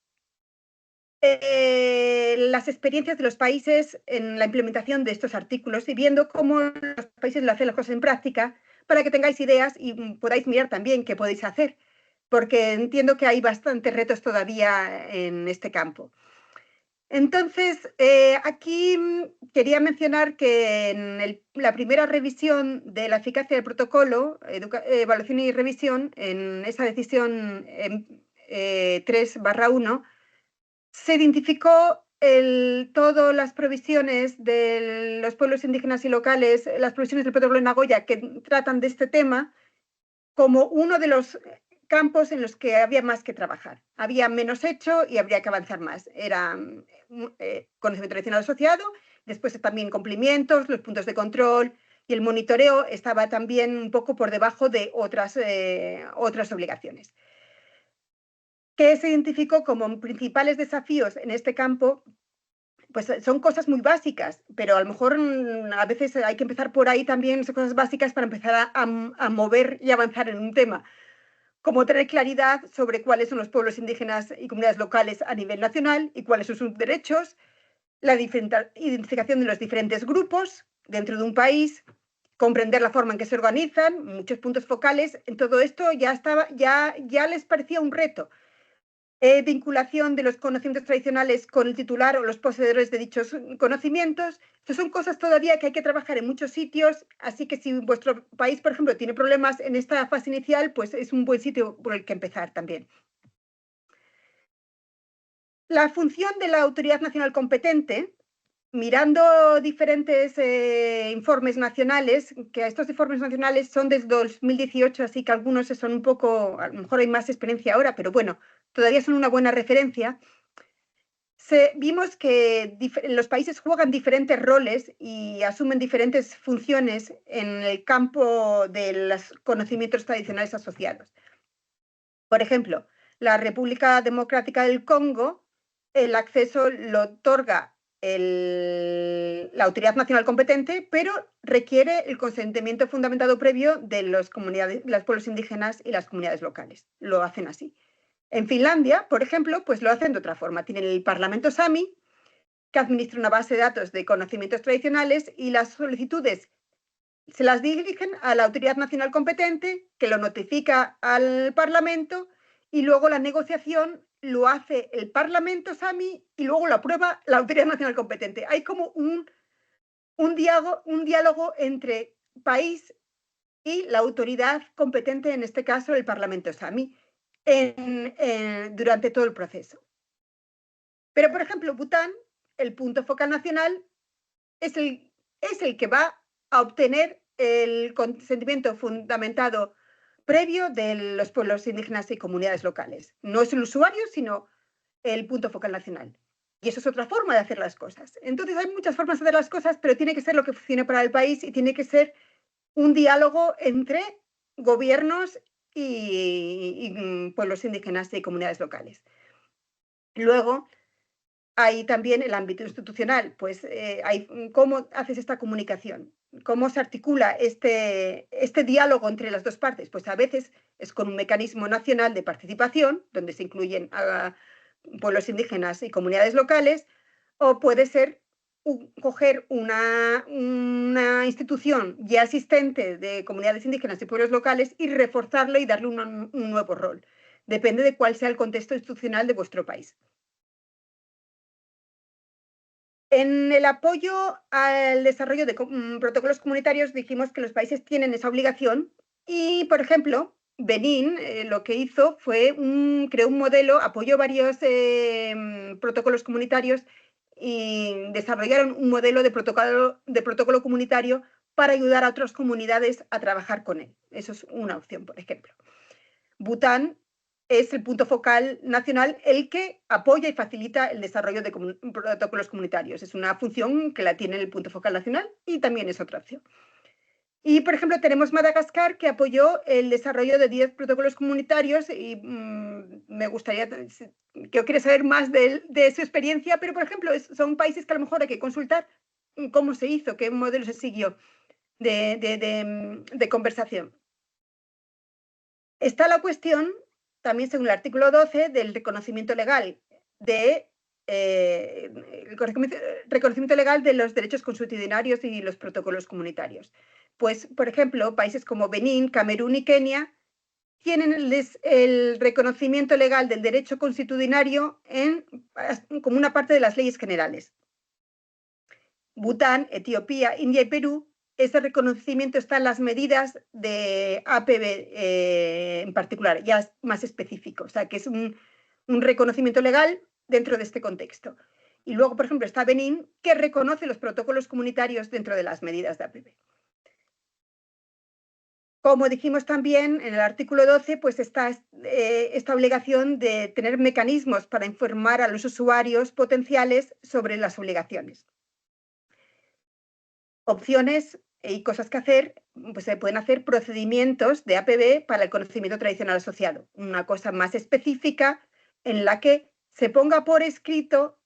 las experiencias de los países en la implementación de estos artículos y viendo cómo los países lo hacen las cosas en práctica para que tengáis ideas y podáis mirar también qué podéis hacer, porque entiendo que hay bastantes retos todavía en este campo. Entonces, aquí quería mencionar que en la primera revisión de la eficacia del protocolo, evaluación y revisión, en esa decisión 3/1, se identificó todas las provisiones de los pueblos indígenas y locales, las provisiones del protocolo de Nagoya que tratan de este tema, como uno de los campos en los que había más que trabajar. Había menos hecho y habría que avanzar más. Era conocimiento tradicional asociado, después también cumplimientos, los puntos de control y el monitoreo estaba también un poco por debajo de otras obligaciones. ¿Qué se identificó como principales desafíos en este campo? Pues son cosas muy básicas, pero a lo mejor a veces hay que empezar por ahí también, son cosas básicas para empezar a mover y avanzar en un tema, como tener claridad sobre cuáles son los pueblos indígenas y comunidades locales a nivel nacional y cuáles son sus derechos, la identificación de los diferentes grupos dentro de un país, comprender la forma en que se organizan, muchos puntos focales. En todo esto ya les parecía un reto. Vinculación de los conocimientos tradicionales con el titular o los poseedores de dichos conocimientos. Estas son cosas todavía que hay que trabajar en muchos sitios, así que si vuestro país, por ejemplo, tiene problemas en esta fase inicial, pues es un buen sitio por el que empezar también. La función de la autoridad nacional competente, mirando diferentes informes nacionales, que estos informes nacionales son desde 2018, así que algunos son un poco, a lo mejor hay más experiencia ahora, pero bueno, todavía son una buena referencia. Vimos que los países juegan diferentes roles y asumen diferentes funciones en el campo de los conocimientos tradicionales asociados. Por ejemplo, la República Democrática del Congo, el acceso lo otorga la autoridad nacional competente, pero requiere el consentimiento fundamentado previo de los pueblos indígenas y las comunidades locales. Lo hacen así. En Finlandia, por ejemplo, pues lo hacen de otra forma. Tienen el Parlamento Sami, que administra una base de datos de conocimientos tradicionales, y las solicitudes se las dirigen a la autoridad nacional competente, que lo notifica al Parlamento, y luego la negociación lo hace el Parlamento Sami y luego lo aprueba la autoridad nacional competente. Hay como un diálogo entre país y la autoridad competente, en este caso el Parlamento Sami, durante todo el proceso. Pero, por ejemplo, Bután, el punto focal nacional, es el que va a obtener el consentimiento fundamentado previo de los pueblos indígenas y comunidades locales. No es el usuario, sino el punto focal nacional. Y eso es otra forma de hacer las cosas. Entonces, hay muchas formas de hacer las cosas, pero tiene que ser lo que funcione para el país y tiene que ser un diálogo entre gobiernos y pueblos indígenas y comunidades locales. Luego, hay también el ámbito institucional, pues ¿cómo haces esta comunicación? ¿Cómo se articula este diálogo entre las dos partes? Pues a veces es con un mecanismo nacional de participación, donde se incluyen a pueblos indígenas y comunidades locales, o puede ser coger una institución ya existente de comunidades indígenas y pueblos locales y reforzarlo y darle un nuevo rol. Depende de cuál sea el contexto institucional de vuestro país. En el apoyo al desarrollo de protocolos comunitarios dijimos que los países tienen esa obligación y, por ejemplo, Benín lo que hizo fue creó un modelo, apoyó varios protocolos comunitarios y desarrollaron un modelo de protocolo comunitario para ayudar a otras comunidades a trabajar con él. Eso es una opción, por ejemplo. Bután es el punto focal nacional el que apoya y facilita el desarrollo de protocolos comunitarios. Es una función que la tiene el punto focal nacional y también es otra opción. Y, por ejemplo, tenemos Madagascar, que apoyó el desarrollo de 10 protocolos comunitarios y me gustaría que quiera saber más de su experiencia, pero, por ejemplo, son países que a lo mejor hay que consultar cómo se hizo, qué modelo se siguió de conversación. Está la cuestión, también según el artículo 12, del reconocimiento legal reconocimiento legal de los derechos consuetudinarios y los protocolos comunitarios. Pues, por ejemplo, países como Benín, Camerún y Kenia tienen el reconocimiento legal del derecho consuetudinario como una parte de las leyes generales. Bután, Etiopía, India y Perú, ese reconocimiento está en las medidas de APB en particular, ya más específico, o sea que es un reconocimiento legal dentro de este contexto. Y luego, por ejemplo, está Benín, que reconoce los protocolos comunitarios dentro de las medidas de APB. Como dijimos también en el artículo 12, pues está esta obligación de tener mecanismos para informar a los usuarios potenciales sobre las obligaciones. Opciones y cosas que hacer, pues se pueden hacer procedimientos de APB para el conocimiento tradicional asociado, una cosa más específica en la que se ponga por escrito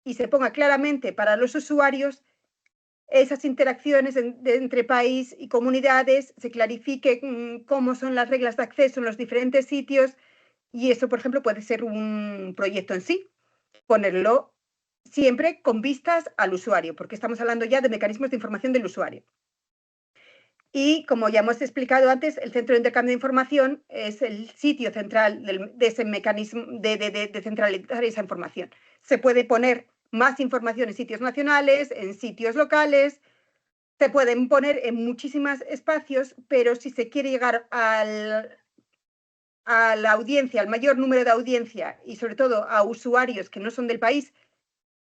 y se ponga claramente para los usuarios esas interacciones entre país y comunidades, se clarifique cómo son las reglas de acceso en los diferentes sitios y eso, por ejemplo, puede ser un proyecto en sí, ponerlo siempre con vistas al usuario, porque estamos hablando ya de mecanismos de información del usuario. Y como ya hemos explicado antes, el Centro de Intercambio de Información es el sitio central de ese mecanismo de centralizar esa información. Se puede poner más información en sitios nacionales, en sitios locales, se pueden poner en muchísimos espacios, pero si se quiere llegar a la audiencia, al mayor número de audiencia y sobre todo a usuarios que no son del país,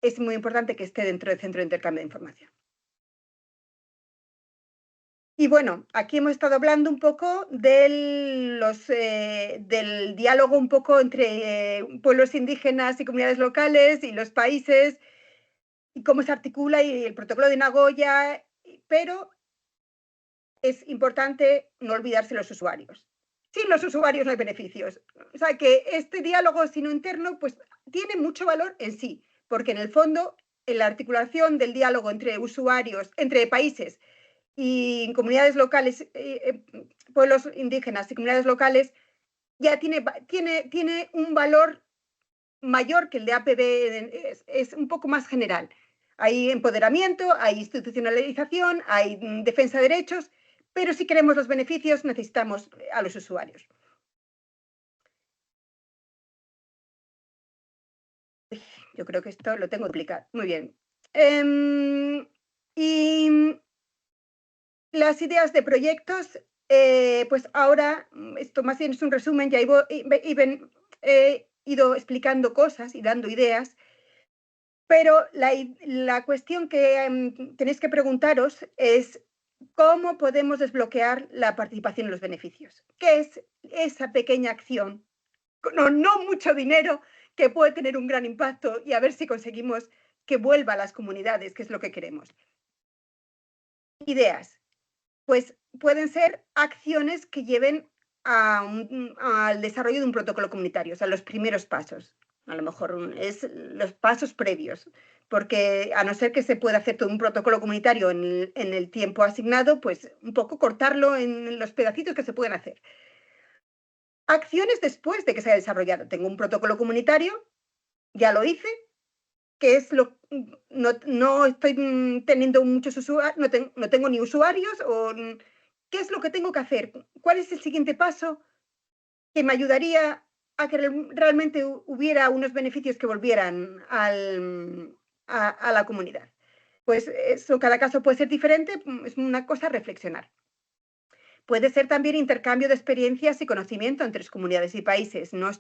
es muy importante que esté dentro del Centro de Intercambio de Información. Y bueno, aquí hemos estado hablando un poco del diálogo un poco entre pueblos indígenas y comunidades locales y los países y cómo se articula y el protocolo de Nagoya, pero es importante no olvidarse los usuarios. Sin los usuarios no hay beneficios. O sea que este diálogo sino interno pues tiene mucho valor en sí, porque en el fondo en la articulación del diálogo entre usuarios, entre países y comunidades locales, pueblos indígenas y comunidades locales, ya tiene un valor mayor que el de APB, es un poco más general. Hay empoderamiento, hay institucionalización, hay defensa de derechos, pero si queremos los beneficios necesitamos a los usuarios. Yo creo que esto lo tengo que explicar. Muy bien. Y las ideas de proyectos, pues ahora, esto más bien es un resumen, ya he ido explicando cosas y dando ideas, pero la cuestión que tenéis que preguntaros es cómo podemos desbloquear la participación en los beneficios. ¿Qué es esa pequeña acción, no mucho dinero, que puede tener un gran impacto y a ver si conseguimos que vuelva a las comunidades, que es lo que queremos? Ideas. Pues pueden ser acciones que lleven al desarrollo de un protocolo comunitario, o sea, los primeros pasos. A lo mejor es los pasos previos, porque a no ser que se pueda hacer todo un protocolo comunitario en el tiempo asignado, pues un poco cortarlo en los pedacitos que se pueden hacer. Acciones después de que se haya desarrollado. Tengo un protocolo comunitario, ya lo hice, que es no estoy teniendo muchos usuarios, no tengo ni usuarios, o ¿qué es lo que tengo que hacer? ¿Cuál es el siguiente paso que me ayudaría a que realmente hubiera unos beneficios que volvieran a la comunidad? Pues eso, cada caso puede ser diferente, es una cosa a reflexionar. Puede ser también intercambio de experiencias y conocimiento entre comunidades y países. No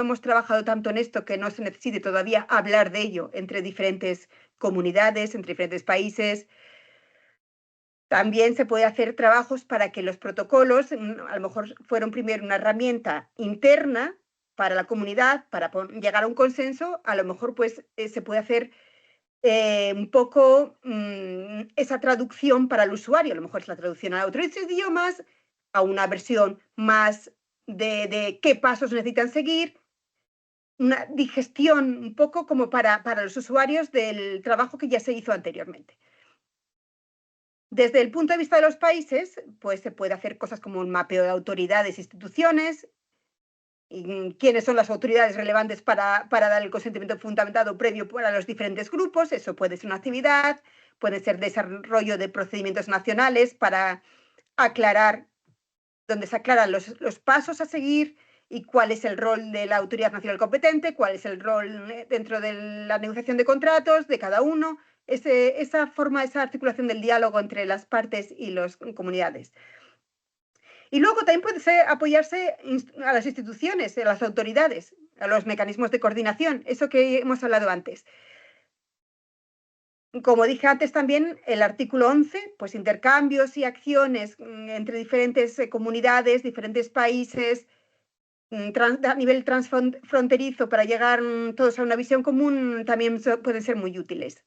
hemos trabajado tanto en esto que no se necesite todavía hablar de ello entre diferentes comunidades, entre diferentes países. También se puede hacer trabajos para que los protocolos, a lo mejor fueron primero una herramienta interna para la comunidad, para llegar a un consenso, a lo mejor pues se puede hacer un poco esa traducción para el usuario. A lo mejor es la traducción a otros idiomas, a una versión más de qué pasos necesitan seguir, una digestión un poco como para los usuarios del trabajo que ya se hizo anteriormente. Desde el punto de vista de los países, pues se puede hacer cosas como un mapeo de autoridades e instituciones, y quiénes son las autoridades relevantes para dar el consentimiento fundamentado previo para los diferentes grupos. Eso puede ser una actividad, puede ser desarrollo de procedimientos nacionales para aclarar, donde se aclaran los pasos a seguir y cuál es el rol de la autoridad nacional competente, cuál es el rol dentro de la negociación de contratos de cada uno, esa articulación del diálogo entre las partes y las comunidades. Y luego también puede apoyarse a las instituciones, a las autoridades, a los mecanismos de coordinación, eso que hemos hablado antes. Como dije antes también, el artículo 11, pues intercambios y acciones entre diferentes comunidades, diferentes países, a nivel transfronterizo para llegar todos a una visión común, también pueden ser muy útiles.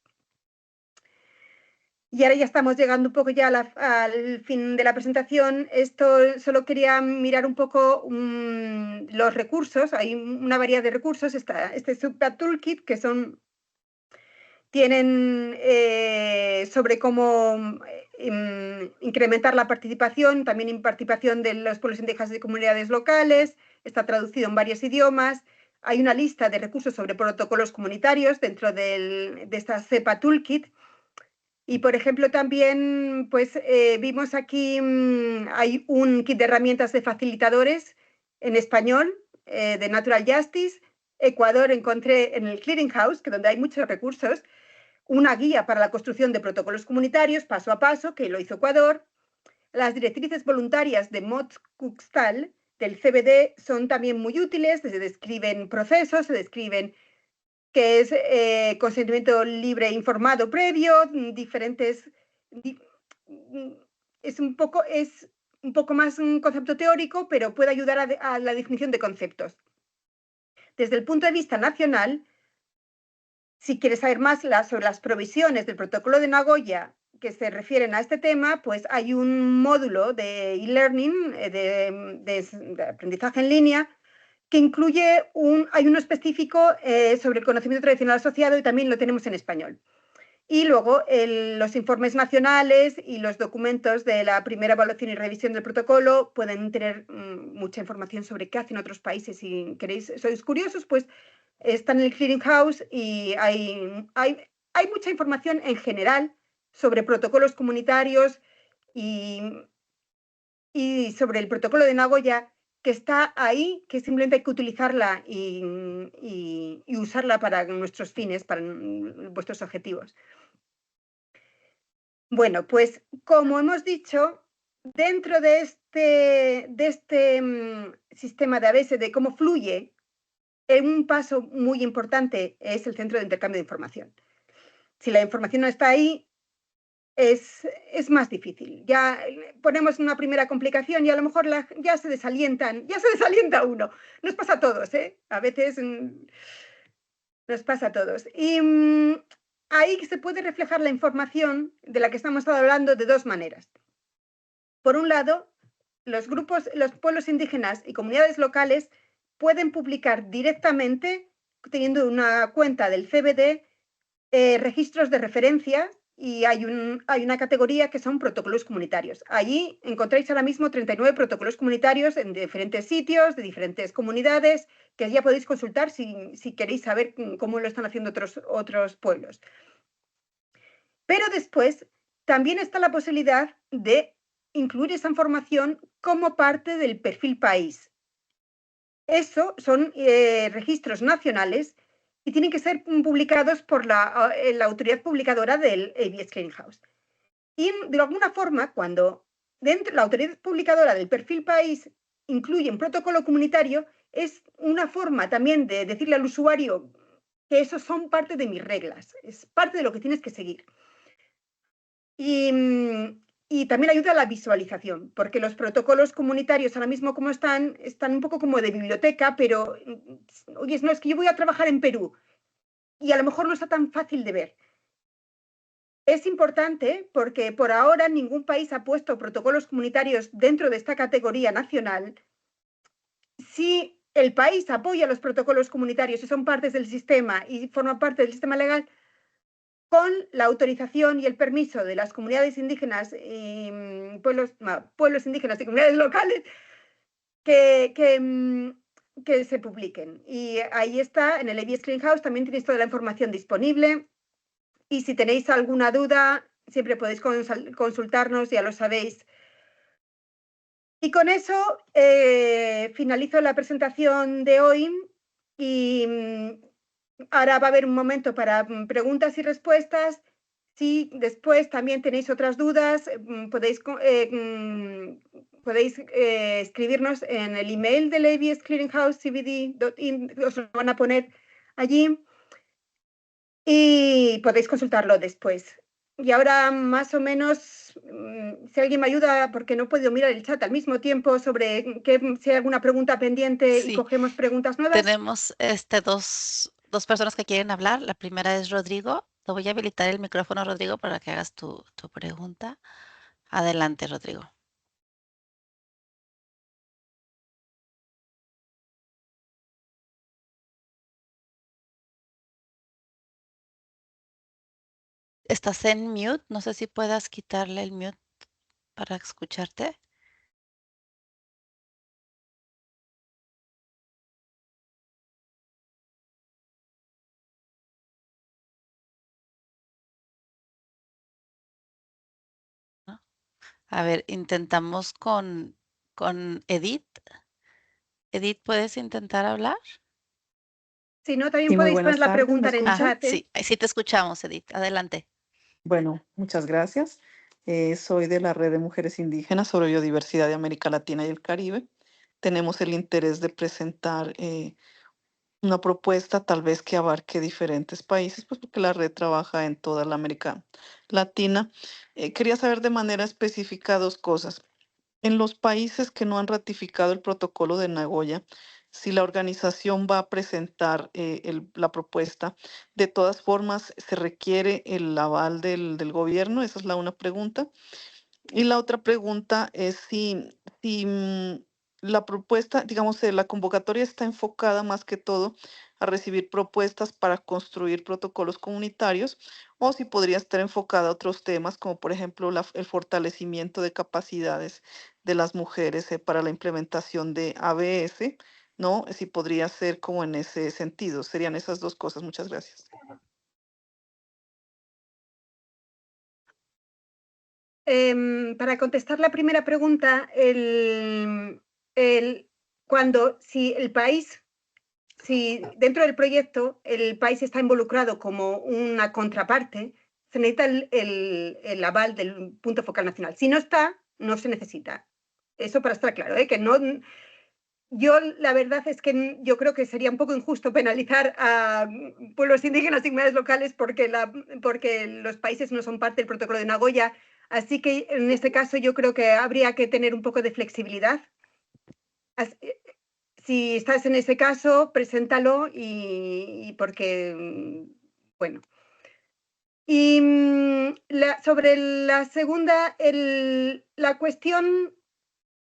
Y ahora ya estamos llegando un poco ya al fin de la presentación. Esto solo quería mirar un poco los recursos. Hay una variedad de recursos. Este Subpath Toolkit, que tienen sobre cómo incrementar la participación, también participación de los pueblos indígenas y comunidades locales. Está traducido en varios idiomas. Hay una lista de recursos sobre protocolos comunitarios dentro de esta CEPA Toolkit. Y, por ejemplo, también pues, vimos aquí, hay un kit de herramientas de facilitadores en español, de Natural Justice. Ecuador encontré en el Clearing House, que donde hay muchos recursos, una guía para la construcción de protocolos comunitarios paso a paso, que lo hizo Ecuador. Las directrices voluntarias de Mott Kuxtal del CBD son también muy útiles, se describen procesos, se describen qué es consentimiento libre e informado previo, diferentes... Es un poco más un concepto teórico, pero puede ayudar a la definición de conceptos. Desde el punto de vista nacional, si quieres saber más sobre las provisiones del protocolo de Nagoya que se refieren a este tema, pues hay un módulo de e-learning, de aprendizaje en línea, que incluye hay uno específico sobre el conocimiento tradicional asociado y también lo tenemos en español. Y luego los informes nacionales y los documentos de la primera evaluación y revisión del protocolo pueden tener mucha información sobre qué hacen otros países. Si sois curiosos, pues están en el Clearing House y hay mucha información en general sobre protocolos comunitarios y sobre el protocolo de Nagoya, que está ahí, que simplemente hay que utilizarla y usarla para nuestros fines, para vuestros objetivos. Bueno, pues como hemos dicho, dentro de este sistema de ABS, de cómo fluye, un paso muy importante es el centro de intercambio de información. Si la información no está ahí, es más difícil. Ya ponemos una primera complicación y a lo mejor ya se desalienta uno. Nos pasa a todos, ¿eh? A veces nos pasa a todos. Y ahí se puede reflejar la información de la que estamos hablando de dos maneras. Por un lado, los pueblos indígenas y comunidades locales pueden publicar directamente, teniendo una cuenta del CBD, registros de referencia, y hay una categoría que son protocolos comunitarios. Allí encontráis ahora mismo 39 protocolos comunitarios en diferentes sitios, de diferentes comunidades, que ya podéis consultar si queréis saber cómo lo están haciendo otros pueblos. Pero después también está la posibilidad de incluir esa información como parte del perfil país. Eso son registros nacionales y tienen que ser publicados por la autoridad publicadora del ABS Clearing House. Y de alguna forma, cuando la autoridad publicadora del perfil país incluye un protocolo comunitario, es una forma también de decirle al usuario que esos son parte de mis reglas, es parte de lo que tienes que seguir. Y también ayuda a la visualización, porque los protocolos comunitarios ahora mismo como están un poco como de biblioteca, pero, oye, no, es que yo voy a trabajar en Perú y a lo mejor no está tan fácil de ver. Es importante porque por ahora ningún país ha puesto protocolos comunitarios dentro de esta categoría nacional. Si el país apoya los protocolos comunitarios y son partes del sistema y forman parte del sistema legal, con la autorización y el permiso de las comunidades indígenas y pueblos indígenas y comunidades locales, que se publiquen. Y ahí está, en el ABS Clearing House también tenéis toda la información disponible, y si tenéis alguna duda, siempre podéis consultarnos, ya lo sabéis. Y con eso finalizo la presentación de hoy y ahora va a haber un momento para preguntas y respuestas. Si después también tenéis otras dudas, podéis escribirnos en el email del ABS Clearing House, cbd.in, os lo van a poner allí y podéis consultarlo después. Y ahora más o menos, si alguien me ayuda, porque no he podido mirar el chat al mismo tiempo, sobre si hay alguna pregunta pendiente y Sí, cogemos preguntas nuevas. tenemos dos personas que quieren hablar. La primera es Rodrigo. Te voy a habilitar el micrófono, Rodrigo, para que hagas tu pregunta. Adelante, Rodrigo. Estás en mute. No sé si puedas quitarle el mute para escucharte. A ver, intentamos con Edith. Edith, ¿puedes intentar hablar? Si no, también Sí, muy podéis buenas poner la tardes, pregunta ¿me en el escuchan? chat. Sí, sí te escuchamos, Edith. Adelante. Bueno, muchas gracias. Soy de la Red de Mujeres Indígenas sobre Biodiversidad de América Latina y el Caribe. Tenemos el interés de presentar una propuesta tal vez que abarque diferentes países, pues porque la red trabaja en toda la América Latina. Quería saber de manera específica dos cosas. En los países que no han ratificado el protocolo de Nagoya, si la organización va a presentar la propuesta, de todas formas se requiere el aval del gobierno. Esa es la una pregunta. Y la otra pregunta es si la propuesta, digamos, la convocatoria está enfocada más que todo a recibir propuestas para construir protocolos comunitarios, o si podría estar enfocada a otros temas, como por ejemplo el fortalecimiento de capacidades de las mujeres para la implementación de ABS, ¿no? Si podría ser como en ese sentido. Serían esas dos cosas. Muchas gracias. Para contestar la primera pregunta, si el país, si dentro del proyecto el país está involucrado como una contraparte, se necesita el aval del punto focal nacional. Si no está, no se necesita. Eso para estar claro, que no. Yo la verdad es que yo creo que sería un poco injusto penalizar a pueblos indígenas y comunidades locales porque los países no son parte del protocolo de Nagoya. Así que en este caso yo creo que habría que tener un poco de flexibilidad. Si estás en ese caso, preséntalo y porque, bueno. Y sobre la segunda, la cuestión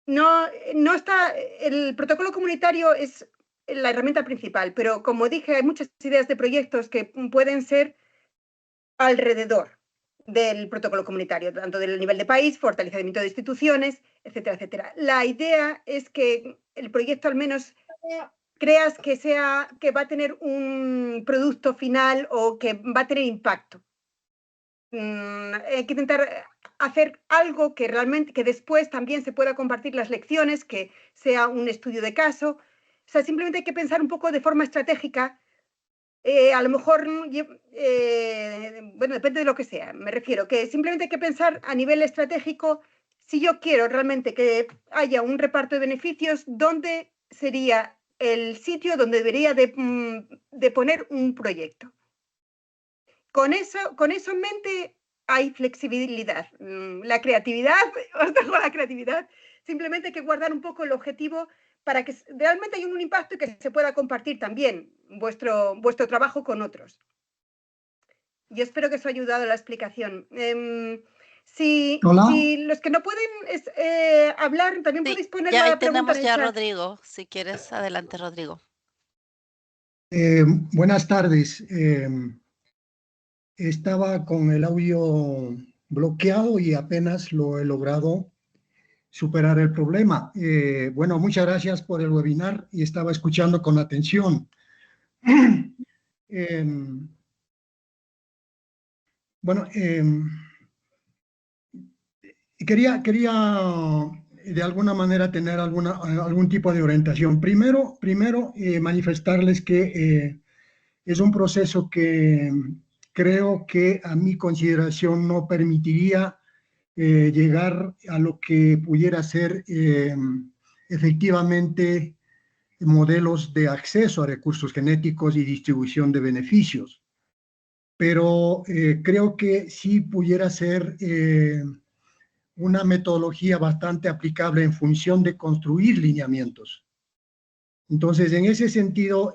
no está, el protocolo comunitario es la herramienta principal, pero como dije, hay muchas ideas de proyectos que pueden ser alrededor del protocolo comunitario, tanto del nivel de país, fortalecimiento de instituciones, etcétera, etcétera. La idea es que el proyecto al menos creas que va a tener un producto final o que va a tener impacto. Hay que intentar hacer algo que realmente, que después también se pueda compartir las lecciones, que sea un estudio de caso. O sea, simplemente hay que pensar un poco de forma estratégica. A lo mejor, bueno, depende de lo que sea. Me refiero que simplemente hay que pensar a nivel estratégico, si yo quiero realmente que haya un reparto de beneficios, ¿dónde sería el sitio donde debería de poner un proyecto? Con eso en mente hay flexibilidad. La creatividad, os dejo la creatividad. Simplemente hay que guardar un poco el objetivo para que realmente haya un impacto y que se pueda compartir también vuestro trabajo con otros. Yo espero que eso ha ayudado a la explicación. Si los que no pueden hablar, también podéis poner la pregunta en el chat. Ya Rodrigo. Si quieres, adelante, Rodrigo. Buenas tardes. Estaba con el audio bloqueado y apenas lo he logrado superar el problema. Bueno, muchas gracias por el webinar y estaba escuchando con atención. Bueno, quería de alguna manera tener algún tipo de orientación. Primero manifestarles que es un proceso que creo que a mi consideración no permitiría llegar a lo que pudiera ser efectivamente modelos de acceso a recursos genéticos y distribución de beneficios. Pero creo que sí pudiera ser una metodología bastante aplicable en función de construir lineamientos. Entonces, en ese sentido,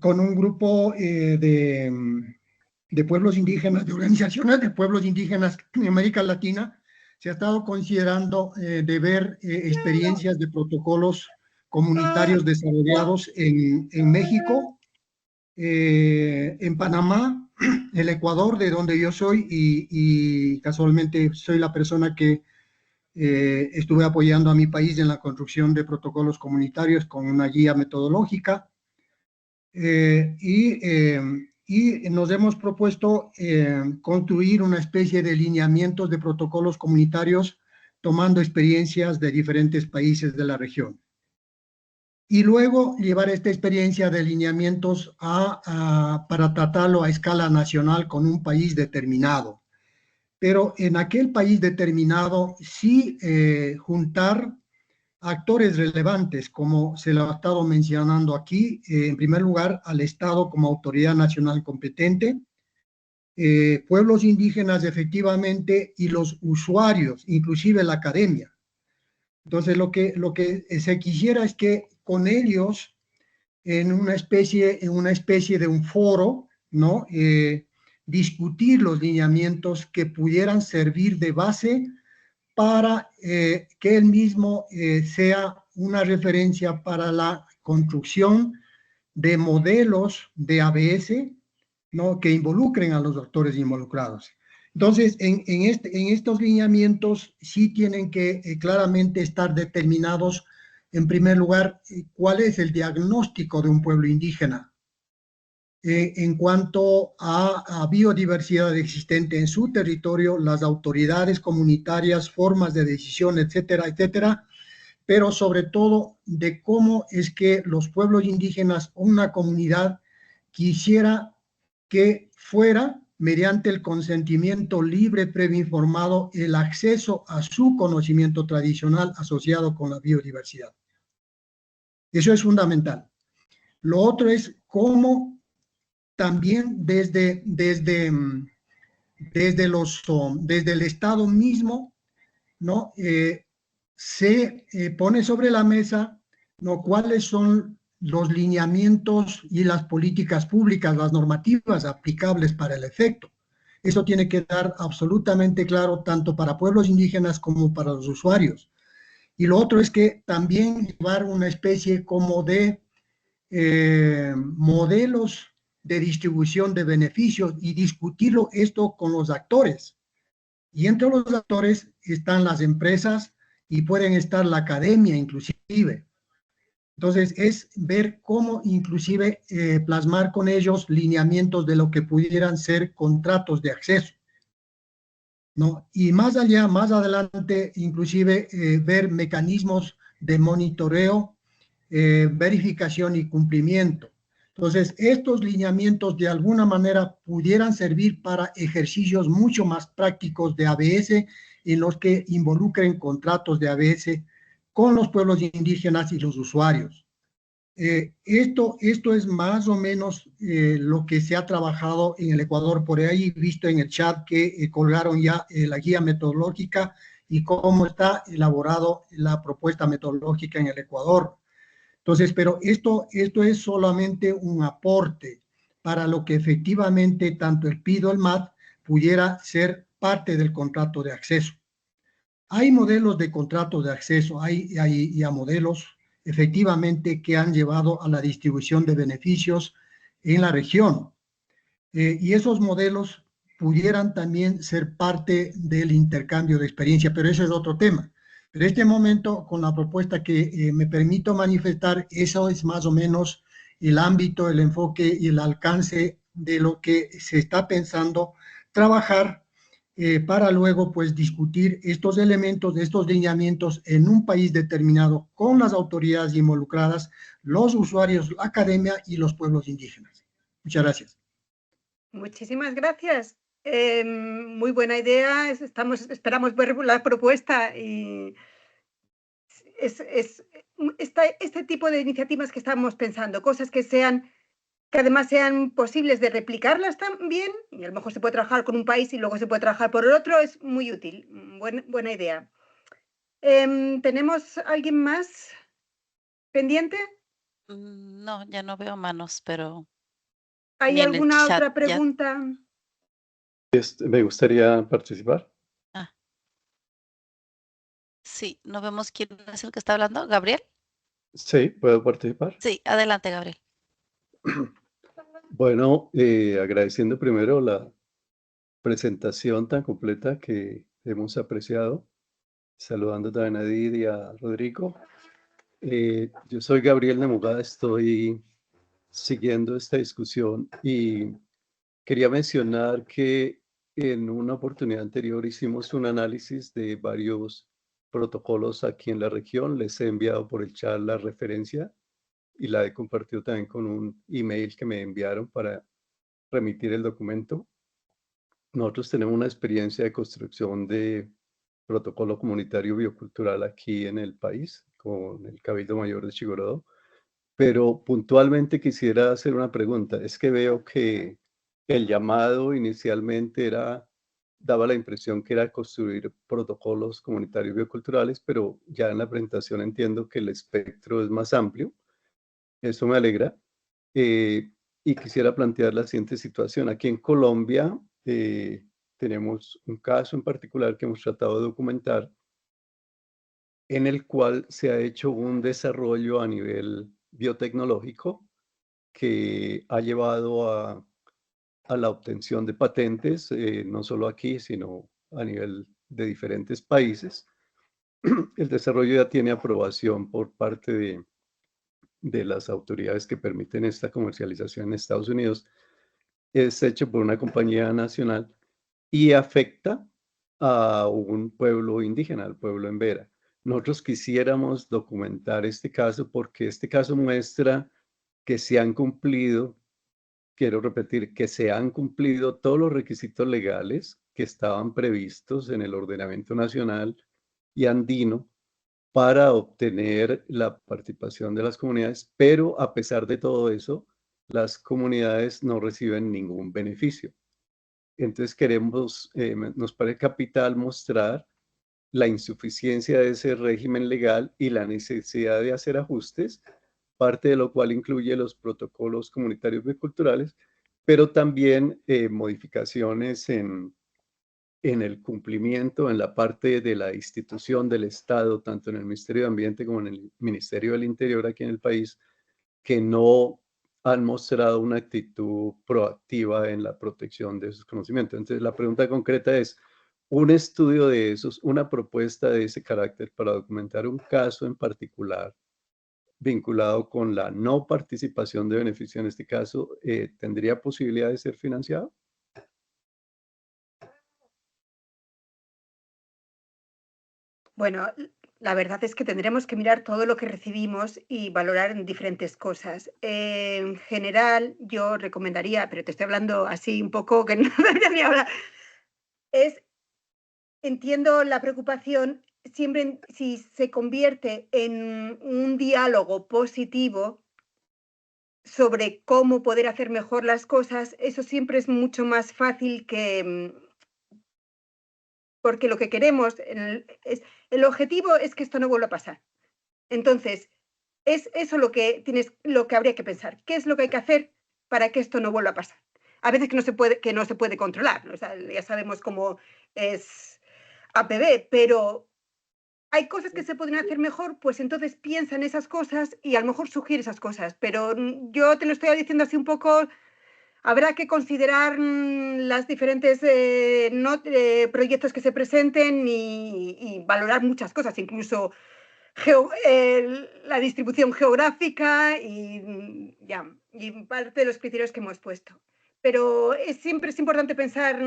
con un grupo de pueblos indígenas, de organizaciones de pueblos indígenas en América Latina, se ha estado considerando de ver experiencias de protocolos comunitarios desarrollados en México, en Panamá, el Ecuador, de donde yo soy, y casualmente soy la persona que estuve apoyando a mi país en la construcción de protocolos comunitarios con una guía metodológica. y nos hemos propuesto construir una especie de lineamientos de protocolos comunitarios tomando experiencias de diferentes países de la región. Y luego llevar esta experiencia de lineamientos para tratarlo a escala nacional con un país determinado. Pero en aquel país determinado sí juntar actores relevantes, como se lo ha estado mencionando aquí, en primer lugar al Estado como autoridad nacional competente, pueblos indígenas efectivamente y los usuarios, inclusive la academia. Entonces lo que se quisiera es que con ellos, en una especie de un foro, ¿no? Discutir los lineamientos que pudieran servir de base para que el mismo sea una referencia para la construcción de modelos de ABS, ¿no? Que involucren a los actores involucrados. Entonces, en estos lineamientos sí tienen que claramente estar determinados, en primer lugar, cuál es el diagnóstico de un pueblo indígena en cuanto a biodiversidad existente en su territorio, las autoridades comunitarias, formas de decisión, etcétera, etcétera, pero sobre todo de cómo es que los pueblos indígenas o una comunidad quisiera que fuera, mediante el consentimiento libre, previo informado, el acceso a su conocimiento tradicional asociado con la biodiversidad. Eso es fundamental. Lo otro es cómo también desde el Estado mismo, ¿no? Se pone sobre la mesa, ¿no? Cuáles son los lineamientos y las políticas públicas, las normativas aplicables para el efecto. Eso tiene que dar absolutamente claro tanto para pueblos indígenas como para los usuarios. Y lo otro es que también llevar una especie como de modelos de distribución de beneficios y discutirlo esto con los actores. Y entre los actores están las empresas y pueden estar la academia inclusive. Entonces es ver cómo inclusive plasmar con ellos lineamientos de lo que pudieran ser contratos de acceso, ¿no? Y más allá, más adelante, inclusive ver mecanismos de monitoreo, verificación y cumplimiento. Entonces, estos lineamientos de alguna manera pudieran servir para ejercicios mucho más prácticos de ABS en los que involucren contratos de ABS con los pueblos indígenas y los usuarios. Esto es más o menos lo que se ha trabajado en el Ecuador. Por ahí visto en el chat que colgaron ya la guía metodológica y cómo está elaborado la propuesta metodológica en el Ecuador. Entonces, pero esto es solamente un aporte para lo que efectivamente tanto el PID o el MAT pudiera ser parte del contrato de acceso. Hay modelos de contrato de acceso, hay ya modelos efectivamente que han llevado a la distribución de beneficios en la región. Y esos modelos pudieran también ser parte del intercambio de experiencia, pero eso es otro tema. Pero en este momento, con la propuesta que me permito manifestar, eso es más o menos el ámbito, el enfoque y el alcance de lo que se está pensando trabajar para luego pues discutir estos elementos, estos lineamientos en un país determinado con las autoridades involucradas, los usuarios, la academia y los pueblos indígenas. Muchas gracias. Muchísimas gracias. Muy buena idea. Esperamos ver la propuesta y este tipo de iniciativas que estamos pensando, cosas que además sean posibles de replicarlas también, y a lo mejor se puede trabajar con un país y luego se puede trabajar por el otro, es muy útil. Buena idea. ¿Tenemos alguien más pendiente? No, ya no veo manos, pero ¿Hay ni en el alguna chat otra ya. pregunta? Me gustaría participar. Sí, no vemos quién es el que está hablando. ¿Gabriel? Sí, ¿puedo participar? Sí, adelante, Gabriel. Bueno, agradeciendo primero la presentación tan completa que hemos apreciado, saludando también a Edith y a Rodrigo. Yo soy Gabriel Nemugada, estoy siguiendo esta discusión y Quería mencionar que en una oportunidad anterior hicimos un análisis de varios protocolos aquí en la región. Les he enviado por el chat la referencia y la he compartido también con un email que me enviaron para remitir el documento. Nosotros tenemos una experiencia de construcción de protocolo comunitario biocultural aquí en el país, con el Cabildo Mayor de Chigorodó, pero puntualmente quisiera hacer una pregunta. Es que veo que el llamado inicialmente daba la impresión que era construir protocolos comunitarios bioculturales, pero ya en la presentación entiendo que el espectro es más amplio. Eso me alegra. Y quisiera plantear la siguiente situación. Aquí en Colombia tenemos un caso en particular que hemos tratado de documentar, en el cual se ha hecho un desarrollo a nivel biotecnológico que ha llevado a la obtención de patentes, no solo aquí, sino a nivel de diferentes países. El desarrollo ya tiene aprobación por parte de las autoridades que permiten esta comercialización en Estados Unidos. Es hecho por una compañía nacional y afecta a un pueblo indígena, al pueblo Embera. Nosotros quisiéramos documentar este caso porque este caso muestra que se han cumplido, quiero repetir, que se han cumplido todos los requisitos legales que estaban previstos en el ordenamiento nacional y andino para obtener la participación de las comunidades, pero a pesar de todo eso, las comunidades no reciben ningún beneficio. Entonces nos parece capital mostrar la insuficiencia de ese régimen legal y la necesidad de hacer ajustes, parte de lo cual incluye los protocolos comunitarios biculturales, pero también modificaciones en el cumplimiento, en la parte de la institución del Estado, tanto en el Ministerio de Ambiente como en el Ministerio del Interior aquí en el país, que no han mostrado una actitud proactiva en la protección de esos conocimientos. Entonces, la pregunta concreta es, un estudio de esos, una propuesta de ese carácter para documentar un caso en particular vinculado con la no participación de beneficio en este caso, ¿tendría posibilidad de ser financiado? Bueno, la verdad es que tendremos que mirar todo lo que recibimos y valorar en diferentes cosas. En general, yo recomendaría, pero te estoy hablando así un poco que no debería ni hablar, entiendo la preocupación siempre si se convierte en un diálogo positivo sobre cómo poder hacer mejor las cosas, eso siempre es mucho más fácil que porque lo que queremos, el objetivo es que esto no vuelva a pasar. Entonces, es eso lo que habría que pensar. ¿Qué es lo que hay que hacer para que esto no vuelva a pasar? A veces que no se puede controlar, o sea, ya sabemos cómo es APB, pero hay cosas que se podrían hacer mejor, pues entonces piensa en esas cosas y a lo mejor sugiere esas cosas. Pero yo te lo estoy diciendo así un poco. Habrá que considerar las diferentes proyectos que se presenten y valorar muchas cosas, incluso la distribución geográfica y parte de los criterios que hemos puesto. Pero siempre es importante pensar,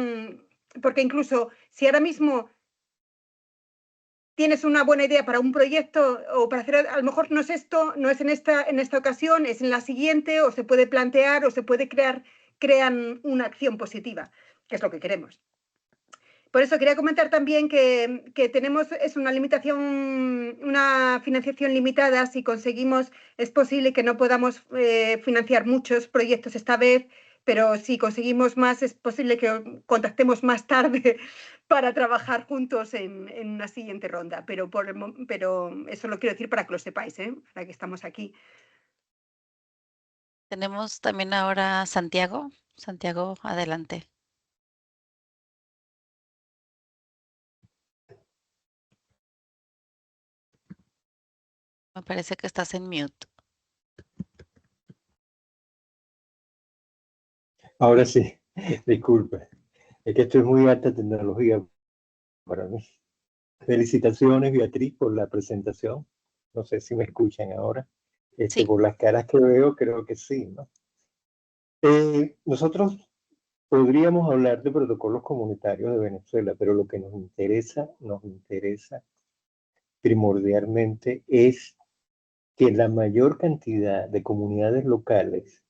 porque incluso si ahora mismo tienes una buena idea para un proyecto o para hacer, a lo mejor no es esto, no es en esta ocasión, es en la siguiente, o se puede plantear o se puede crean una acción positiva, que es lo que queremos. Por eso quería comentar también que tenemos una limitación, una financiación limitada. Si conseguimos, es posible que no podamos financiar muchos proyectos esta vez, pero si conseguimos más, es posible que contactemos más tarde para trabajar juntos en una siguiente ronda. Pero eso lo quiero decir para que lo sepáis, para que estamos aquí. Tenemos también ahora Santiago. Santiago, adelante. Me parece que estás en mute. Ahora sí, disculpe. Es que esto es muy alta tecnología para mí. Felicitaciones, Beatriz, por la presentación. No sé si me escuchan ahora. Sí. Por las caras que veo, creo que sí, ¿no? Nosotros podríamos hablar de protocolos comunitarios de Venezuela, pero lo que nos interesa primordialmente es que la mayor cantidad de comunidades locales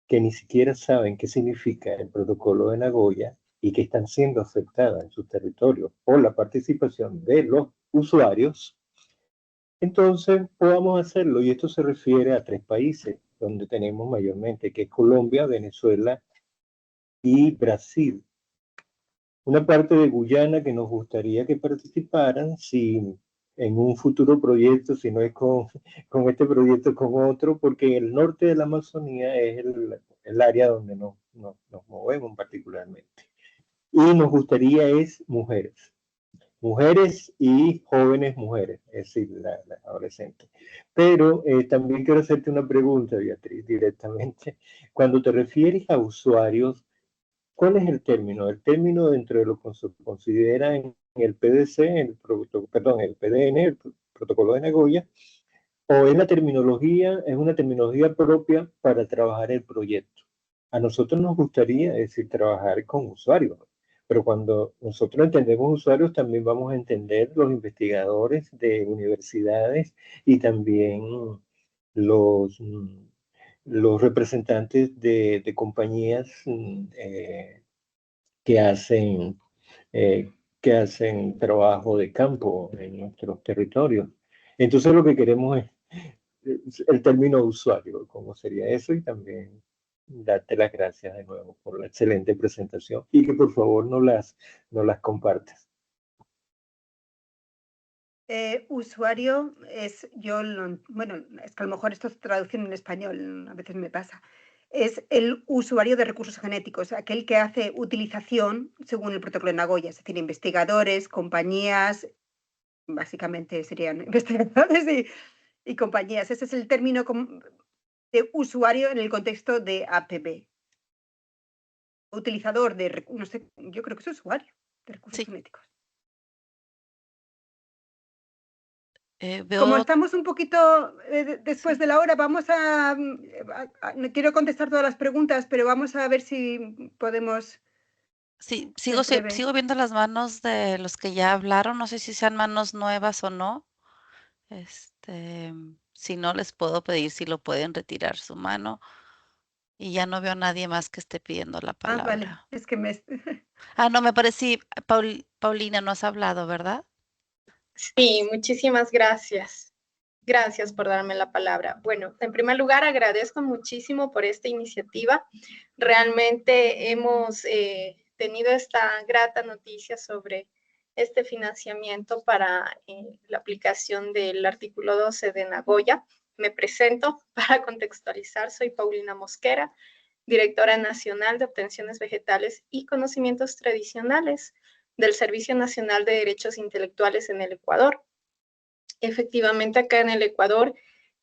que ni siquiera saben qué significa el protocolo de Nagoya y que están siendo afectadas en sus territorios por la participación de los usuarios, entonces podamos hacerlo. Y esto se refiere a 3 países donde tenemos mayormente, que es Colombia, Venezuela y Brasil. Una parte de Guyana que nos gustaría que participaran, si en un futuro proyecto, si no es con este proyecto, con otro, porque el norte de la Amazonía es el área donde nos movemos particularmente. Y nos gustaría es mujeres y jóvenes mujeres, es decir, la adolescente. Pero también quiero hacerte una pregunta, Beatriz, directamente. Cuando te refieres a usuarios, ¿cuál es el término? ¿El término dentro de lo que se considera en el PDC, el PDN, el protocolo de Nagoya, o es la terminología, es una terminología propia para trabajar el proyecto? A nosotros nos gustaría, es decir, trabajar con usuarios, pero cuando nosotros entendemos usuarios, también vamos a entender los investigadores de universidades y también los representantes de compañías que hacen, que hacen trabajo de campo en nuestros territorios. Entonces lo que queremos es el término usuario, cómo sería eso, y también darte las gracias de nuevo por la excelente presentación y que por favor no las compartas. Usuario es, bueno, es que a lo mejor esto es traducción en español, a veces me pasa. Es el usuario de recursos genéticos, aquel que hace utilización según el protocolo de Nagoya, es decir, investigadores, compañías, básicamente serían investigadores y compañías. Ese es el término de usuario en el contexto de APB. Utilizador de, no sé, yo creo que es usuario de recursos genéticos. Como estamos un poquito después de la hora, vamos no quiero contestar todas las preguntas, pero vamos a ver si podemos... Sí, sigo viendo las manos de los que ya hablaron, no sé si sean manos nuevas o no. Si no, les puedo pedir si lo pueden retirar su mano. Y ya no veo a nadie más que esté pidiendo la palabra. Vale, es que me... no, me parece, Paulina, no has hablado, ¿verdad? Sí, muchísimas gracias. Gracias por darme la palabra. Bueno, en primer lugar, agradezco muchísimo por esta iniciativa. Realmente hemos tenido esta grata noticia sobre este financiamiento para la aplicación del artículo 12 de Nagoya. Me presento para contextualizar. Soy Paulina Mosquera, directora nacional de Obtenciones Vegetales y Conocimientos Tradicionales del Servicio Nacional de Derechos Intelectuales en el Ecuador. Efectivamente, acá en el Ecuador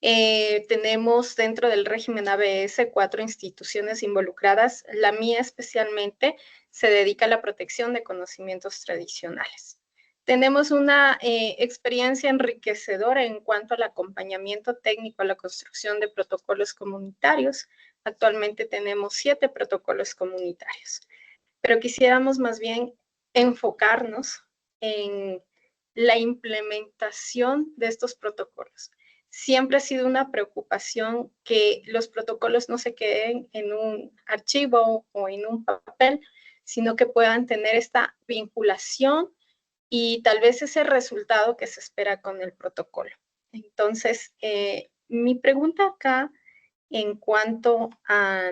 tenemos dentro del régimen ABS 4 instituciones involucradas. La mía especialmente se dedica a la protección de conocimientos tradicionales. Tenemos una experiencia enriquecedora en cuanto al acompañamiento técnico a la construcción de protocolos comunitarios. Actualmente tenemos 7 protocolos comunitarios, pero quisiéramos más bien enfocarnos en la implementación de estos protocolos. Siempre ha sido una preocupación que los protocolos no se queden en un archivo o en un papel, sino que puedan tener esta vinculación y tal vez ese resultado que se espera con el protocolo. Entonces, mi pregunta acá en cuanto a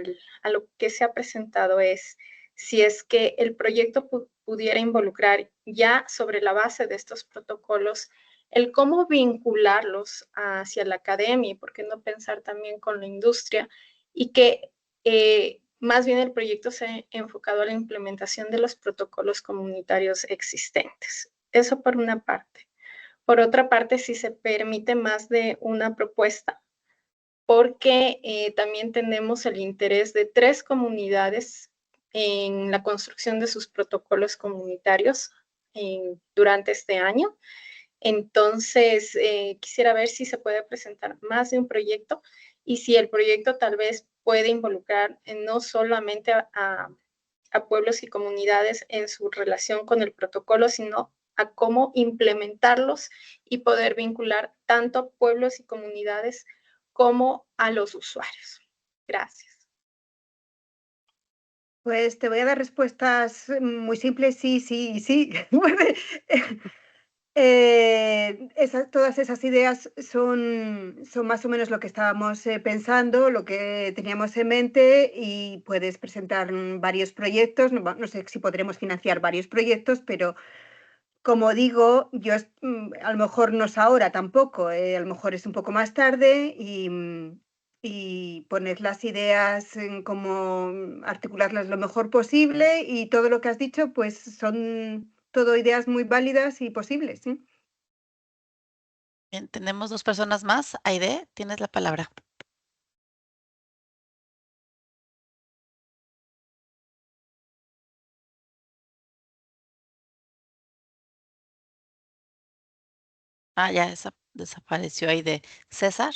lo que se ha presentado es si es que el proyecto pudiera involucrar ya sobre la base de estos protocolos el cómo vincularlos hacia la academia y por qué no pensar también con la industria y que más bien el proyecto se ha enfocado a la implementación de los protocolos comunitarios existentes. Eso por una parte. Por otra parte, si se permite más de una propuesta, porque también tenemos el interés de 3 comunidades en la construcción de sus protocolos comunitarios durante este año. Entonces, quisiera ver si se puede presentar más de un proyecto y si el proyecto tal vez puede involucrar no solamente a a pueblos y comunidades en su relación con el protocolo, sino a cómo implementarlos y poder vincular tanto a pueblos y comunidades como a los usuarios. Gracias. Pues te voy a dar respuestas muy simples, sí, sí y sí. Todas esas ideas son más o menos lo que estábamos pensando, lo que teníamos en mente, y puedes presentar varios proyectos. No sé si podremos financiar varios proyectos, pero como digo, a lo mejor no es ahora tampoco, a lo mejor es un poco más tarde, y poner las ideas en cómo articularlas lo mejor posible, y todo lo que has dicho, pues son todo ideas muy válidas y posibles, ¿sí? Bien, tenemos 2 personas más. Aide, tienes la palabra. Ya desapareció Aide. César,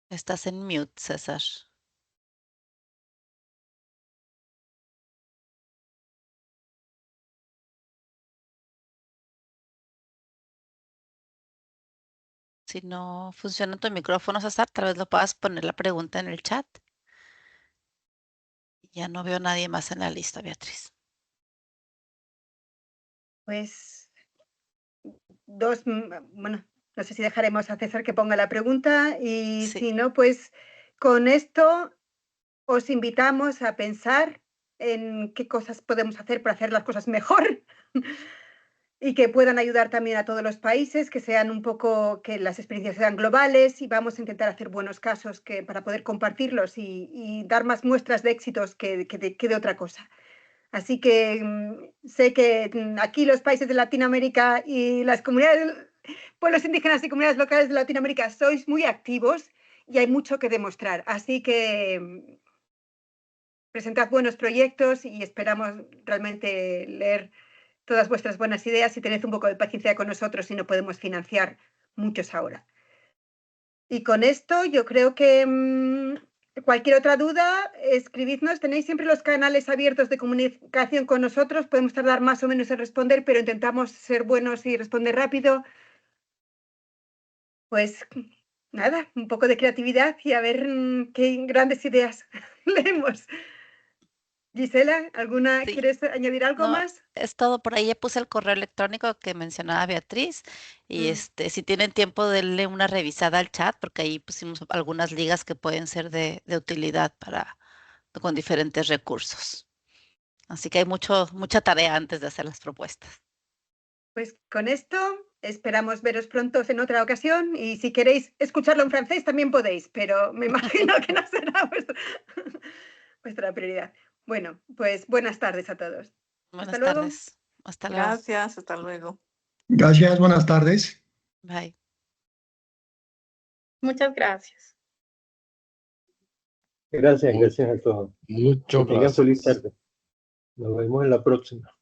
estás en mute, César. Si no funciona tu micrófono, César, tal vez lo puedas poner la pregunta en el chat. Ya no veo a nadie más en la lista, Beatriz. Pues bueno, no sé si dejaremos a César que ponga la pregunta, y Sí. si no, pues con esto os invitamos a pensar en qué cosas podemos hacer para hacer las cosas mejor y que puedan ayudar también a todos los países, que sean que las experiencias sean globales, y vamos a intentar hacer buenos casos para poder compartirlos y dar más muestras de éxitos que de otra cosa. Así que sé que aquí los países de Latinoamérica y las comunidades, pueblos indígenas y comunidades locales de Latinoamérica sois muy activos y hay mucho que demostrar. Así que presentad buenos proyectos y esperamos realmente leer todas vuestras buenas ideas, y tened un poco de paciencia con nosotros si no podemos financiar muchos ahora. Y con esto yo creo que cualquier otra duda, escribidnos. Tenéis siempre los canales abiertos de comunicación con nosotros. Podemos tardar más o menos en responder, pero intentamos ser buenos y responder rápido. Pues nada, un poco de creatividad y a ver qué grandes ideas leemos. Gisela, Sí. ¿quieres añadir algo No, más? es todo. Por ahí ya puse el correo electrónico que mencionaba Beatriz. Y si tienen tiempo, denle una revisada al chat, porque ahí pusimos algunas ligas que pueden ser de utilidad con diferentes recursos. Así que hay mucha tarea antes de hacer las propuestas. Pues con esto esperamos veros pronto en otra ocasión, y si queréis escucharlo en francés también podéis, pero me imagino que no será vuestra prioridad. Bueno, pues buenas tardes a todos. Hasta Buenas luego. tardes. Hasta luego. Gracias, hasta luego. Gracias, buenas tardes. Bye. Muchas gracias. Gracias a todos. Muchas Que tengan feliz gracias. tarde. Nos vemos en la próxima.